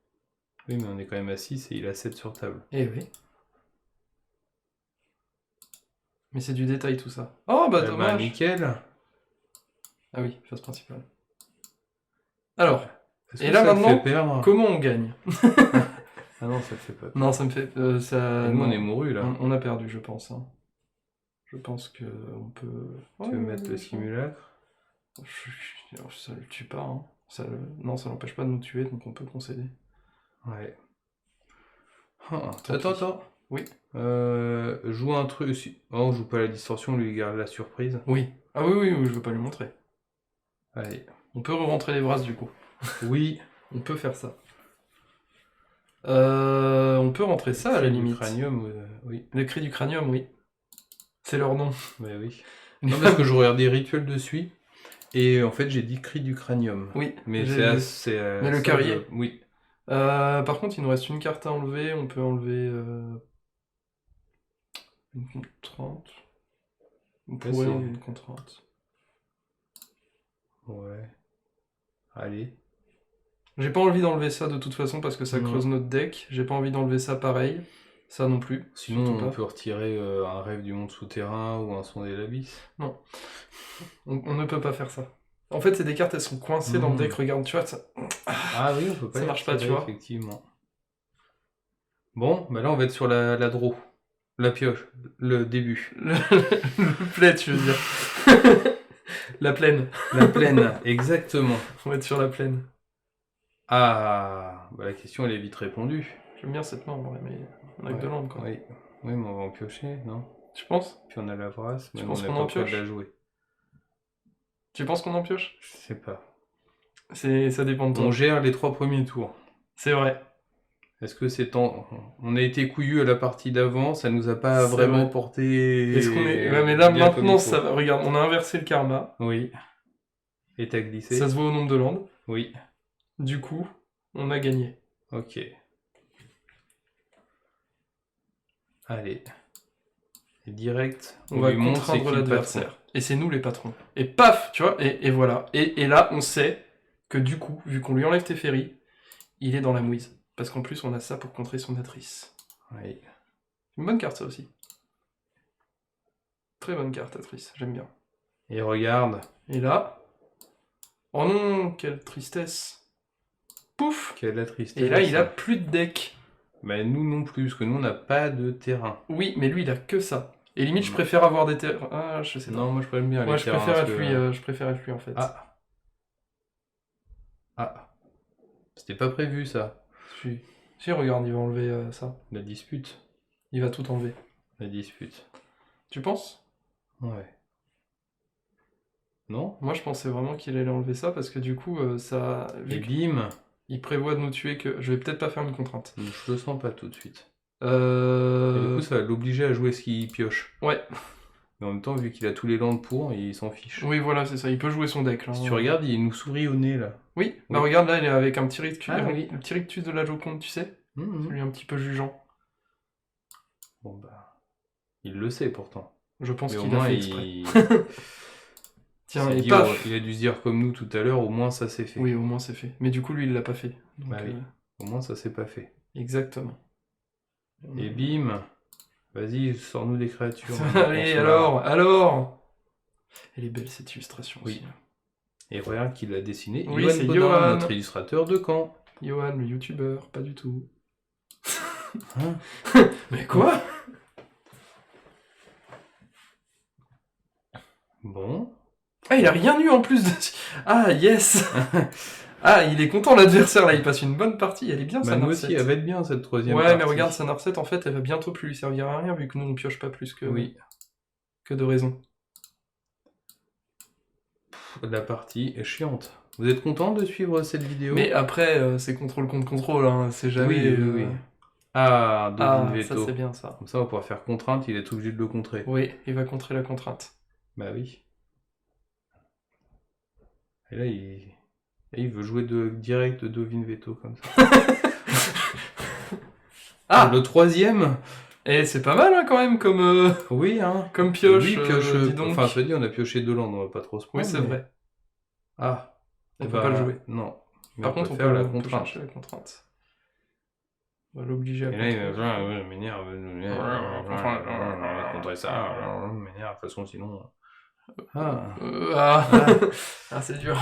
Oui, mais on est quand même à 6 et il a 7 sur table. Eh oui. Mais c'est du détail tout ça. Oh bah dommage. Nickel. Ah oui, phase principale. Alors, Est-ce et que là ça te maintenant, fait perdre? comment on gagne? Ah non, ça te fait pas perdre. Non, ça me fait... ça... Nous, on non. est mouru là. On a perdu, je pense. Hein. Je pense que on peut... Tu veux mettre le simulacre? Ça le tue pas. Hein. Non, ça l'empêche pas de nous tuer, donc on peut concéder. Ouais. Attends. Oui. Joue un truc. Oh, on joue pas la distorsion, on lui garde la surprise. Oui. Ah oui, je veux pas lui montrer. Allez. On peut re-rentrer les brasses du coup. Oui. On peut faire ça. On peut rentrer ça à la limite. Cranium, oui. Le cri du cranium, oui. C'est leur nom. Bah oui. Non, parce que je regardais Rituel dessus, et en fait j'ai dit cri du cranium. Oui. Mais c'est Mais le carrier. Oui. Par contre, il nous reste une carte à enlever. On peut enlever une contrainte. On pourrait enlever une contrainte. Ouais. Allez. J'ai pas envie d'enlever ça de toute façon parce que ça creuse notre deck. J'ai pas envie d'enlever ça pareil. Ça non plus. Sinon, on peut retirer un rêve du monde souterrain ou un sonder l'abysse. Non. On ne peut pas faire ça. En fait, c'est des cartes, elles sont coincées dans le deck. Regarde, tu vois, ça... Ah oui, on peut pas. Ça marche pas, tu vois. Effectivement. Bon, bah là, on va être sur la draw. La pioche. Le début. Le play, tu veux dire. La plaine. La plaine, exactement. On va être sur la plaine. Ah, bah la question, elle est vite répondue. J'aime bien cette main, mais on a que de l'ombre, quoi. Oui, mais on va en piocher, non? Tu penses? Puis on a la vrasse, mais tu on penses n'a qu'on pas en le droit de pioche? la jouer. Tu penses qu'on en pioche? Je sais pas. Ça dépend de toi. On gère les 3 premiers tours. C'est vrai. Est-ce que c'est temps... On a été couillus à la partie d'avant, ça nous a pas vraiment porté... Est-ce qu'on est... Ouais, mais là, maintenant, ça va. Regarde, on a inversé le karma. Oui. Et t'as glissé? Ça se voit au nombre de landes. Oui. Du coup, on a gagné. Ok. Allez. Et direct, On va lui montre c'est contraindre qui le patron. l'adversaire. Et c'est nous les patrons. Et paf, tu vois, et voilà. Et là, on sait que du coup, vu qu'on lui enlève Teferi, il est dans la mouise. Parce qu'en plus, on a ça pour contrer son Atrice. Oui. Une bonne carte, ça aussi. Très bonne carte, Atrice, j'aime bien. Et regarde. Et là... Oh non, quelle tristesse. Pouf. Quelle tristesse. Et là, il a plus de deck. Mais nous non plus, parce que nous, on n'a pas de terrain. Oui, mais lui, il a que ça. Et limite, je préfère avoir des terrains... Ah, je sais pas. Non, moi, je préfère bien Moi, les terrains. je préfère être lui, en fait. Ah. Ah. C'était pas prévu, ça. Si, regarde, il va enlever ça. La dispute. Il va tout enlever. La dispute. Tu penses? Ouais. Non? Moi, je pensais vraiment qu'il allait enlever ça, parce que du coup, ça... Et bim. Il prévoit de nous tuer que... Je vais peut-être pas faire une contrainte. Je le sens pas tout de suite. Et du coup, ça va l'obliger à jouer ce qu'il pioche. Ouais. Mais en même temps, vu qu'il a tous les landes pour, il s'en fiche. Oui, voilà, c'est ça. Il peut jouer son deck, là. Si tu regardes, il nous sourit au nez, là. Oui, bah regarde, là, il est avec un petit rictus, oui. le petit rictus de la Joconde, tu sais? Celui un petit peu jugeant. Bon, bah... Il le sait, pourtant. Je pense Mais au qu'il a moins, fait exprès. Tiens, et paf! Il a dû se dire comme nous tout à l'heure, au moins ça s'est fait. Oui, au moins c'est fait. Mais du coup, lui, il l'a pas fait. Donc, Bah oui. Au moins ça s'est pas fait. Exactement. Et bim! Vas-y, sors-nous des créatures. Allez, alors! Elle est belle cette illustration aussi. Oui. Et regarde qui l'a dessiné. Oui, c'est Bodin, Johan. notre illustrateur de Caen. Johan, le youtubeur, pas du tout. Hein? Mais quoi? Bon. Ah, il a rien eu en plus de... Ah, yes! Ah, il est content l'adversaire, là, il passe une bonne partie, elle est bien, sa Nous Narset. aussi, elle va être bien, cette troisième partie. Ouais, mais regarde, sa Narset, en fait, elle va bientôt plus lui servir à rien, vu que nous, on pioche pas plus que... Oui. Que de raison. La partie est chiante. Vous êtes content de suivre cette vidéo? Mais après, c'est contrôle contre contrôle, hein, c'est jamais... Oui. Ah, Dovin Veto. Ça c'est bien ça. Comme ça, on va pouvoir faire contrainte, il est obligé de le contrer. Oui, il va contrer la contrainte. Bah oui. Et là, il veut jouer direct de Dovin Veto, comme ça. Ah! Le troisième! Et c'est pas mal, hein, quand même, comme... Oui, hein. Comme pioche, oui, dis donc. Enfin, je te dis, on a pioché 2 landes, on va pas trop se prendre. Oui, c'est vrai. Ah. On peut pas le jouer. Non. Mais Par contre, on faire peut la chercher contrainte. la contrainte. On va l'obliger à Et là, il contrôler. va je m'énerve, on va contrer ça, m'énerve, de toute façon, sinon... Ah, c'est dur.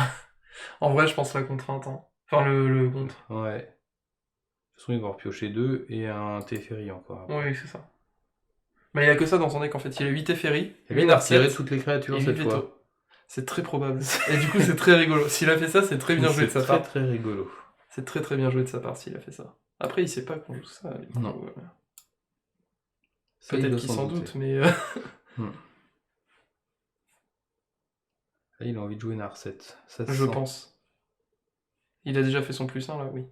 En vrai, je pense la contrainte, hein. Enfin, le contre. Ouais. De toute façon, il va en piocher 2 et un Teferi encore. Oui, c'est ça. Mais il a que ça dans son deck, en fait. Il a 8 Teferi, Et lui, il a retiré toutes les créatures cette fois. C'est très probable. Et du coup, c'est très rigolo. S'il a fait ça, c'est très bien joué de sa part. C'est très rigolo. C'est très bien joué de sa part s'il a fait ça. Après, il sait pas qu'on joue ça. Non. Peut-être qu'il s'en doute, mais... Là, il a envie de jouer Narset. Ça je pense. Il a déjà fait son +1, là, oui.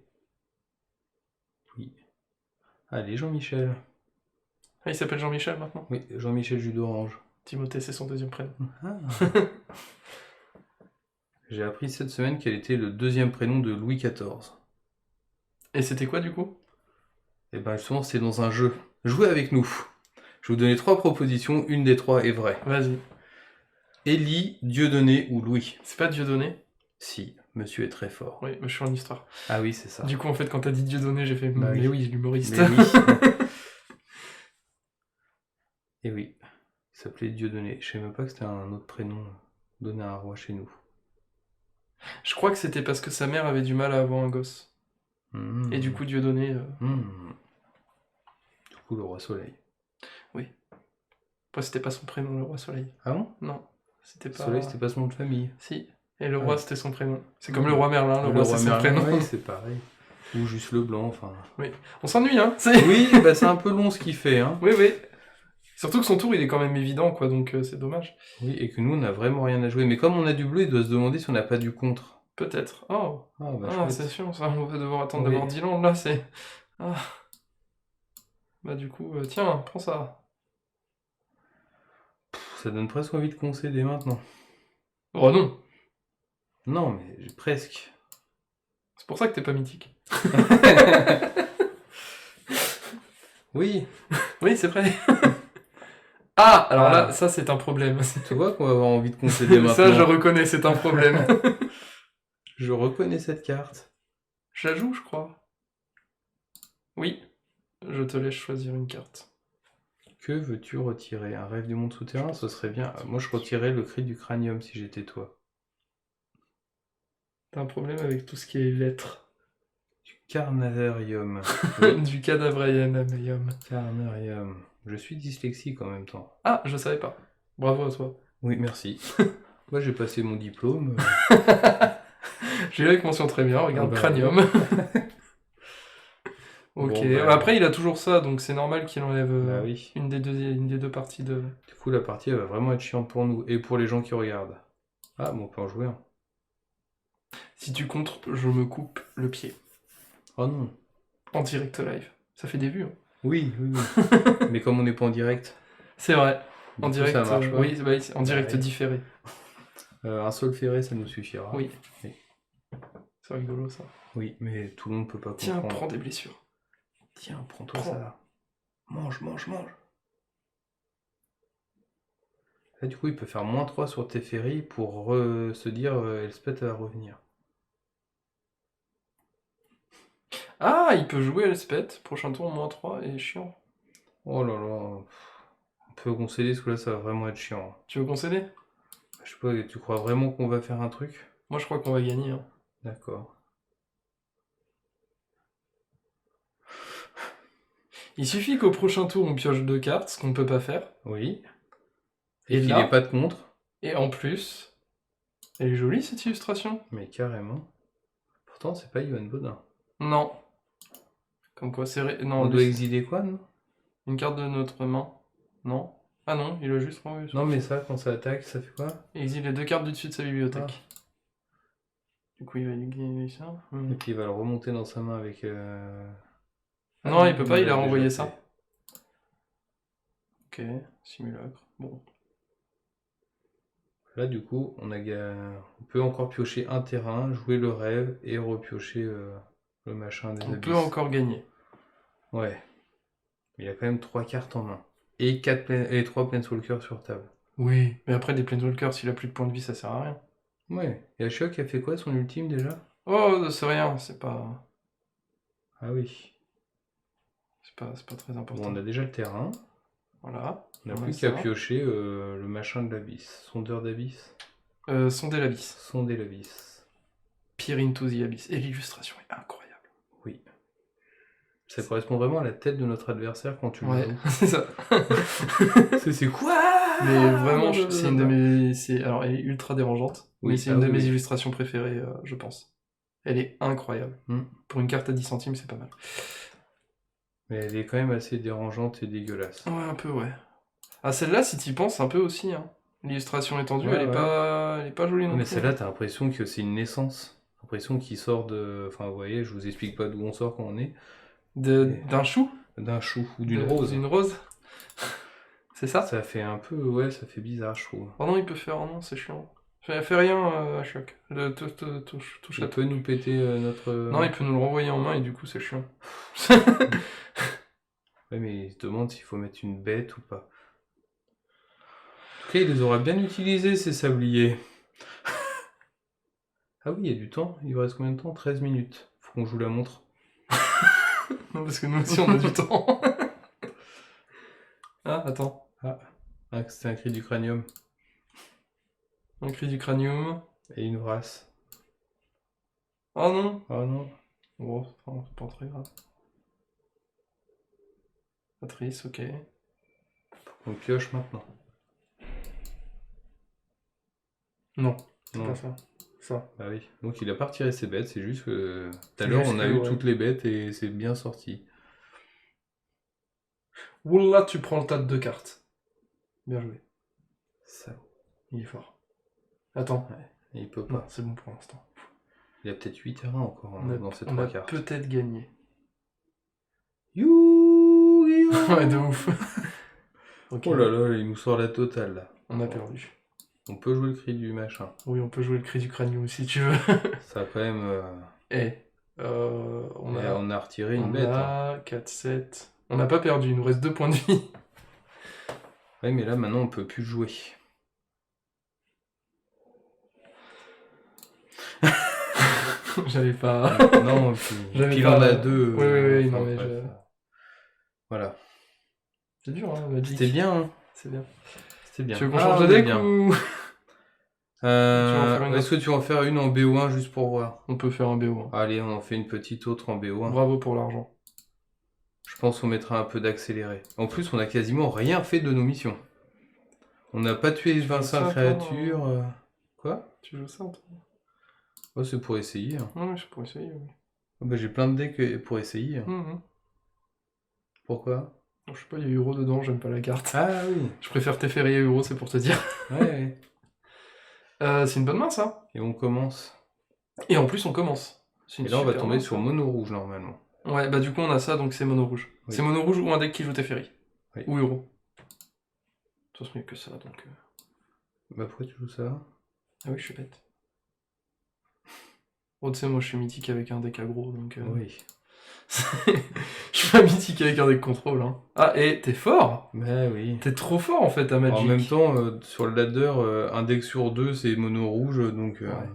Oui. Allez, Jean-Michel. Ah, il s'appelle Jean-Michel, maintenant? Oui, Jean-Michel Jus d'Orange. Timothée, c'est son deuxième prénom. J'ai appris cette semaine qu'elle était le deuxième prénom de Louis XIV. Et c'était quoi, du coup? Eh ben, justement, c'est dans un jeu. Jouez avec nous. Je vais vous donner 3 propositions, une des 3 est vraie. Vas-y. Élie, Dieudonné ou Louis? C'est pas Dieudonné? Si, monsieur est très fort. Oui, je suis en histoire. Ah oui, c'est ça. Du coup, en fait, quand t'as dit Dieudonné, j'ai fait... Bah mais oui, l'humoriste. Mais oui. Et oui, il s'appelait Dieudonné. Je savais même pas que c'était un autre prénom donné à un roi chez nous. Je crois que c'était parce que sa mère avait du mal à avoir un gosse. Et du coup, Dieudonné... Du coup, le roi Soleil. Oui. Après, c'était pas son prénom, le roi Soleil. Ah bon? Non. C'était pas... Soleil, c'était pas son nom de famille. Si. Et le roi, c'était son prénom. C'est comme le roi Merlin, le roi, c'est son Merlin, prénom. Oui, c'est pareil. Ou juste le blanc, enfin... Oui. On s'ennuie, hein. Oui, bah c'est un peu long ce qu'il fait, hein. Oui. Surtout que son tour, il est quand même évident, quoi, donc c'est dommage. Oui, et que nous, on n'a vraiment rien à jouer. Mais comme on a du bleu, il doit se demander si on n'a pas du contre. Peut-être. Oh. C'est sûr, ça, on va devoir attendre d'avoir 10 landes, là, c'est... Ah. Bah du coup, tiens, prends ça. Ça donne presque envie de concéder maintenant. Oh non. Non, mais presque. C'est pour ça que t'es pas mythique. Oui. Oui, c'est vrai. Ah, alors là, ça c'est un problème. Tu vois qu'on va avoir envie de concéder maintenant. Ça, je reconnais, c'est un problème. Je reconnais cette carte. Je la joue, je crois. Oui, je te laisse choisir une carte. Que veux-tu retirer? Un rêve du monde souterrain, ce serait bien. Moi, je retirais le cri du cranium si j'étais toi. T'as un problème avec tout ce qui est lettres. Du carnarium. Du cadavraium. Carnarium. Je suis dyslexique en même temps. Ah, je savais pas. Bravo à toi. Oui, merci. Moi, j'ai passé mon diplôme. J'ai eu avec mention très bien, regarde, Ah bah, cranium. Ok, Bon, bah, après il a toujours ça, donc c'est normal qu'il enlève Bah oui. une des deux parties de... Du coup, la partie elle va vraiment être chiante pour nous et pour les gens qui regardent. Ah, bon, on peut en jouer un. Si tu comptes, je me coupe le pied. Oh non. En direct live. Ça fait des vues. Hein. Oui, oui, oui. Mais comme on n'est pas en direct, C'est vrai. du En coup, direct, ça marche pas. oui, bah, en direct oui. différé. Un sol ferré, ça nous suffira. Oui. Oui. C'est rigolo ça. Oui, mais tout le monde peut pas Tiens, comprendre. prends des blessures. Tiens, prends-toi Prends. ça. Mange, mange, mange. Là, du coup, il peut faire -3 sur Teferi pour se dire Elspeth va revenir. Ah, il peut jouer Elspeth. Prochain tour, -3 et chiant. Oh là là. On peut concéder parce que là, ça va vraiment être chiant. Tu veux concéder? Je sais pas, tu crois vraiment qu'on va faire un truc? Moi je crois qu'on va gagner. Hein. D'accord. Il suffit qu'au prochain tour on pioche 2 cartes, ce qu'on ne peut pas faire. Oui. Et Et qu'il là- ait pas de contre. Et en plus, elle est jolie cette illustration. Mais carrément. Pourtant, c'est pas Yoann Bodin. Non. Comme quoi c'est... Non, On lui, doit c'est exiler quoi, non? une carte de notre main. Non. Ah non, il a juste rendu. Non, mais ça, quand ça attaque, ça fait quoi? Il exile les 2 cartes du dessus de sa bibliothèque. Ah. Du coup, il va gagner ça. Et puis il va le remonter dans sa main avec... Non, il peut pas, il a l'a renvoyé déjà ça. fait. Ok, simulacre. Bon. Là, du coup, on peut encore piocher un terrain, jouer le rêve et repiocher le machin des On abysses. peut encore gagner. Ouais. Il a quand même 3 cartes en main. Et 3 Planeswalkers sur table. Oui, mais après des Planeswalkers, s'il a plus de points de vie, ça sert à rien. Ouais. Et Ashok a fait quoi, son ultime, déjà? Oh, c'est rien, c'est pas... Ah oui. C'est pas très Bon, important. on a déjà le terrain. Voilà. On n'a On a plus qu'à ça. piocher le machin de l'abysse. Sondeur d'abysse. Sonder l'abysse. Sonder l'abysse. Peer into the abyss. Et l'illustration est incroyable. Oui. Ça correspond vraiment à la tête de notre adversaire quand tu le Ouais, joues. c'est ça. C'est quoi? Mais vraiment, c'est une de mes... Alors, elle est ultra dérangeante, Oui, mais c'est ah une de oui, mes oui. illustrations préférées, je pense. Elle est incroyable. Hmm. Pour une carte à 10 centimes, c'est pas mal. Mais elle est quand même assez dérangeante et dégueulasse. Ouais, un peu, ouais. Ah, celle-là, si t'y penses, un peu aussi, hein. L'illustration étendue, Ouais, elle est ouais. pas jolie non Mais plus. celle-là, t'as l'impression que c'est une naissance. L'impression qu'il sort de... Enfin, vous voyez, je vous explique pas d'où on sort quand on est. D'un chou? D'un chou ou d'une rose. D'une rose? C'est ça? Ça fait un peu... Ouais, ça fait bizarre, je trouve. Oh non, il peut faire... Oh non, c'est chiant. Fais rien à choc. Touche Il à peut tout. nous péter notre... Non, il peut nous le renvoyer en main et du coup, c'est chiant. Ouais, mais il se demande s'il faut mettre une bête ou pas. En tout cas, il les aura bien utilisés, ces sabliers. Ah oui, il y a du temps. Il vous reste combien de temps? 13 minutes. Faut qu'on joue la montre. Non, parce que nous aussi, on a du temps. Ah, attends. Ah, c'était un cri du cranium. Un cri du cranium. Et une vrasse. Oh non. Oh non. Bon, c'est pas très grave. Patrice, ok. On pioche maintenant. Non, c'est Non. pas ça. Ça. Bah oui. Donc il a pas retiré ses bêtes, c'est juste que tout à l'heure on a eu toutes les bêtes et c'est bien sorti. Oula, tu prends le tas de 2 cartes. Bien joué. Ça. Il est fort. Attends. Ouais. Et il peut Non, pas. c'est bon pour l'instant. Il y a peut-être 8 terrains encore dans ces 3 cartes. Peut-être gagné. Yu-Gi-Oh! Ouais, de ouf. Okay. Oh là là, il nous sort la totale là. On a perdu. On peut jouer le cri du machin. Oui, on peut jouer le cri du cranium si tu veux. Ça a quand même... on on a retiré une on bête. a 4, 7... On n'a pas perdu, il nous reste 2 points de vie. Oui, mais là, maintenant, on peut plus jouer. J'avais pas... Non, puis il en a 2. Oui, enfin, non, mais bref. Voilà. C'est dur, hein, Magic. C'était bien, hein. C'est bien. C'était bien. Tu veux qu'on change de deck ou... Est-ce que tu vas en faire une en BO1 juste pour voir? On peut faire un BO. Allez, on en fait une petite autre en BO1. Bravo pour l'argent. Je pense qu'on mettra un peu d'accéléré. En plus, on a quasiment rien fait de nos missions. On n'a pas tué 25 créatures. Quoi? Tu joues ça, toi? Oh, c'est pour essayer. Hein. Ouais, c'est pour essayer, oui. Oh, bah, j'ai plein de decks pour essayer. Mhm. Pourquoi? Je sais pas, il y a Euro dedans, j'aime pas la carte. Ah oui. Je préfère Teferi à Euro, c'est pour te dire. Ouais. C'est une bonne main, ça. Et on commence. Et en plus, on commence. Et là, on va tomber sur mono rouge, normalement. Ouais, bah du coup, on a ça, donc c'est mono rouge. Oui. C'est mono rouge ou un deck qui joue Teferi. Oui. Ou Euro. Ça, c'est mieux que ça, donc... Bah, pourquoi tu joues ça? Ah oui, je suis bête. Oh, tu sais, moi, je suis mythique avec un deck aggro, donc... Oui. Je suis pas mythique avec un deck contrôle, hein. Ah, et t'es fort! Bah oui. T'es trop fort, en fait, à Magic. En même temps, sur le ladder, un deck sur 2, c'est mono rouge, donc... Ouais.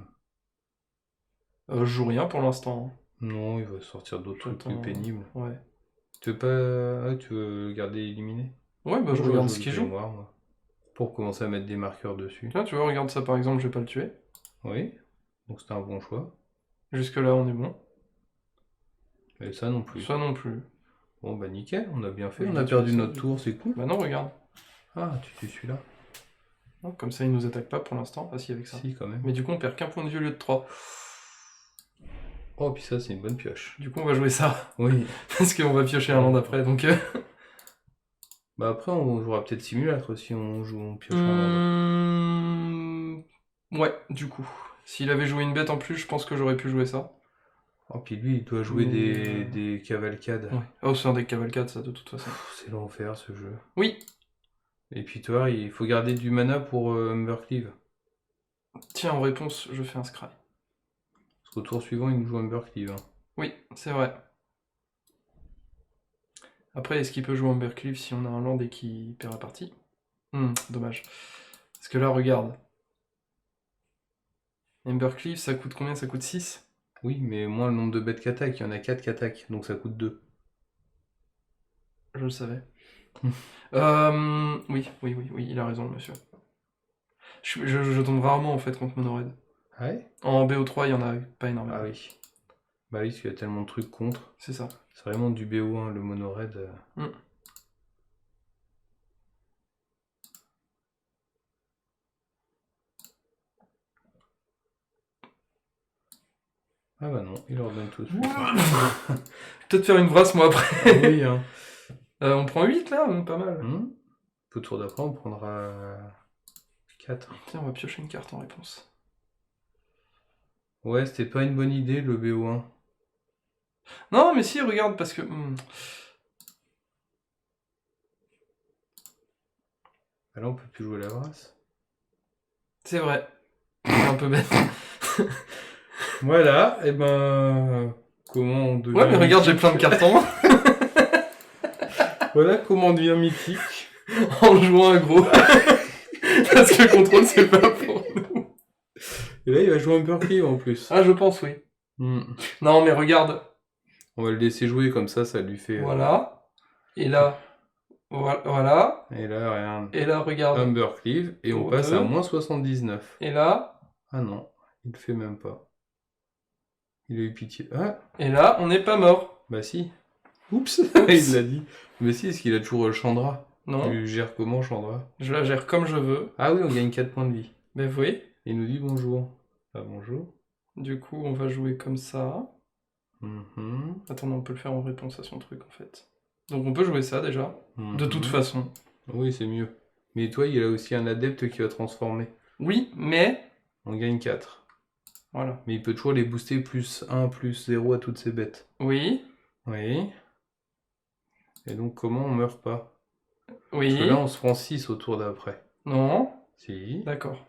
Je joue rien pour l'instant. Non, il va sortir d'autres trucs plus pénibles. Ouais. Tu veux pas... tu veux garder éliminé? Ouais, bah je regarde ce qu'il joue. Moi, pour commencer à mettre des marqueurs dessus. Tiens, tu vois, regarde ça par exemple, je vais pas le tuer. Oui, donc c'était un bon choix. Jusque là, on est bon. Et ça non plus. Ça non plus. Bon bah nickel, on a bien fait, Oui, on a tu perdu fais ça, notre tour, c'est cool. Bah non, regarde. Ah, tu tues celui-là. Comme ça, il nous attaque pas pour l'instant. Ah si, avec ça. Si, quand même. Mais du coup, on perd qu'un point de vie au lieu de 3. Oh, puis ça, c'est une bonne pioche. Du coup, on va jouer ça. Oui. Parce qu'on va piocher un land après, donc... Bah après, on jouera peut-être simulacre si on joue, on pioche un land. Ouais, du coup. S'il avait joué une bête en plus, je pense que j'aurais pu jouer ça. Oh, puis lui, il doit jouer des cavalcades. Ouais. Oh, c'est un deck cavalcade, ça, de toute façon. C'est l'enfer, ce jeu. Oui. Et puis toi, il faut garder du mana pour Humbercleave. Tiens, en réponse, je fais un scry. Parce qu'au tour suivant, il nous joue Humbercleave. Hein. Oui, c'est vrai. Après, est-ce qu'il peut jouer Humbercleave si on a un land et qu'il perd la partie? Dommage. Parce que là, regarde. Humbercleave, ça coûte combien? Ça coûte 6? Oui, mais moins le nombre de bêtes qu'attaque. Il y en a 4 qu'attaque, donc ça coûte 2. Je le savais. Oui, il a raison, monsieur. Je tombe rarement, en fait, contre Mono Red. Ah ouais? En BO3, il y en a pas énormément. Ah oui. Bah oui, parce qu'il y a tellement de trucs contre. C'est ça. C'est vraiment du BO1, le mono red. Ah bah non, il ordonne tout de suite. Peut-être faire une brasse, moi, après. Ah oui, hein. On prend 8, là, pas mal. Au tour d'après, on prendra 4. Tiens, on va piocher une carte en réponse. Ouais, c'était pas une bonne idée, le BO1. Non, mais si, regarde, parce que... Ah là, on peut plus jouer la brasse. C'est vrai. C'est un peu bête. Voilà, et ben... Comment on devient... Ouais, mais regarde, j'ai plein de cartons. Voilà comment on devient mythique. En jouant un gros. Parce que le contrôle, c'est pas pour nous. Et là, il va jouer un Humbercleave en plus. Ah, je pense, oui. Non, mais regarde. On va le laisser jouer comme ça lui fait... Voilà. Et là... Voilà. Et là, regarde. Et là, regarde. Humbercleave, et on passe à moins 79. Et là... Ah non, il le fait même pas. Il a eu pitié. Ah. Et là, on n'est pas mort. Bah si. Oups. Il l'a dit. Mais si, est-ce qu'il a toujours Chandra? Non. Tu gères comment, Chandra? Je la gère comme je veux. Ah oui, on gagne 4 points de vie. Mais vous voyez? Il nous dit bonjour. Ah bonjour. Du coup, on va jouer comme ça. Mm-hmm. Attends, on peut le faire en réponse à son truc, en fait. Donc on peut jouer ça, déjà. De toute façon. Oui, c'est mieux. Mais toi, il a aussi un adepte qui va transformer. Oui, mais... On gagne 4. Voilà. Mais il peut toujours les booster plus 1, plus 0 à toutes ses bêtes. Oui. Oui. Et donc, comment on meurt pas? Oui. Parce que là, on se prend 6 au tour d'après. Non. Si. D'accord.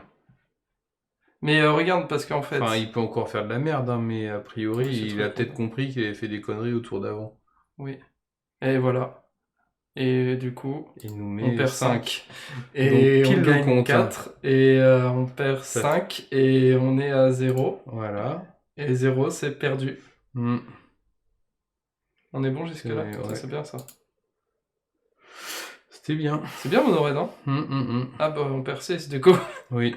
Mais regarde, parce qu'en fait... Enfin, il peut encore faire de la merde, hein, mais a priori, Oui, c'est il trop a peut-être con. compris qu'il avait fait des conneries au tour d'avant. Oui. Et voilà. Et du coup, Il nous on met perd 5. 5. Donc Et on pile le gagne compte. 4. Et on perd Ça- 5. Et on est à 0. Voilà. Et 0, c'est perdu. Hmm. On est bon jusque-là? C'est Putain, ouais. c'est bien ça. C'était bien. C'est bien, Monored, non? Ah bah, on perd 6 du coup. Oui.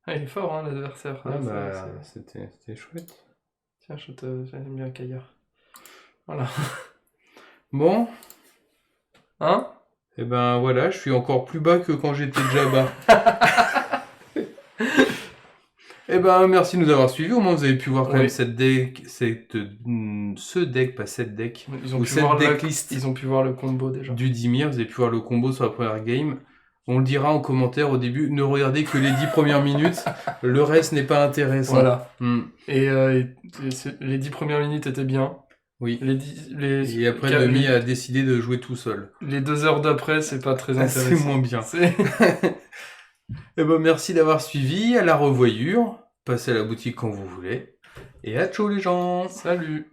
Ah, il est fort, hein, l'adversaire. Ah Ah, bah, c'était chouette. Tiens, j'aime bien Caillard. Voilà. Bon, Hein? et ben voilà, je suis encore plus bas que quand j'étais déjà bas. Eh ben, merci de nous avoir suivis. Au moins, vous avez pu voir quand même Oui. ce deck, pas cette deck, Ils ont ou pu cette voir decklist ils ont pu voir le combo déjà. du Dimir. Vous avez pu voir le combo sur la première game. On le dira en commentaire au début. Ne regardez que les 10 premières minutes. Le reste n'est pas intéressant. Voilà. Hmm. Et les 10 premières minutes étaient bien. Oui. Les, Et après, Demi a décidé de jouer tout seul. les 2 heures d'après, c'est pas très intéressant. C'est moins bien. Eh ben, merci d'avoir suivi. À la revoyure. Passez à la boutique quand vous voulez. Et à ciao les gens. Salut.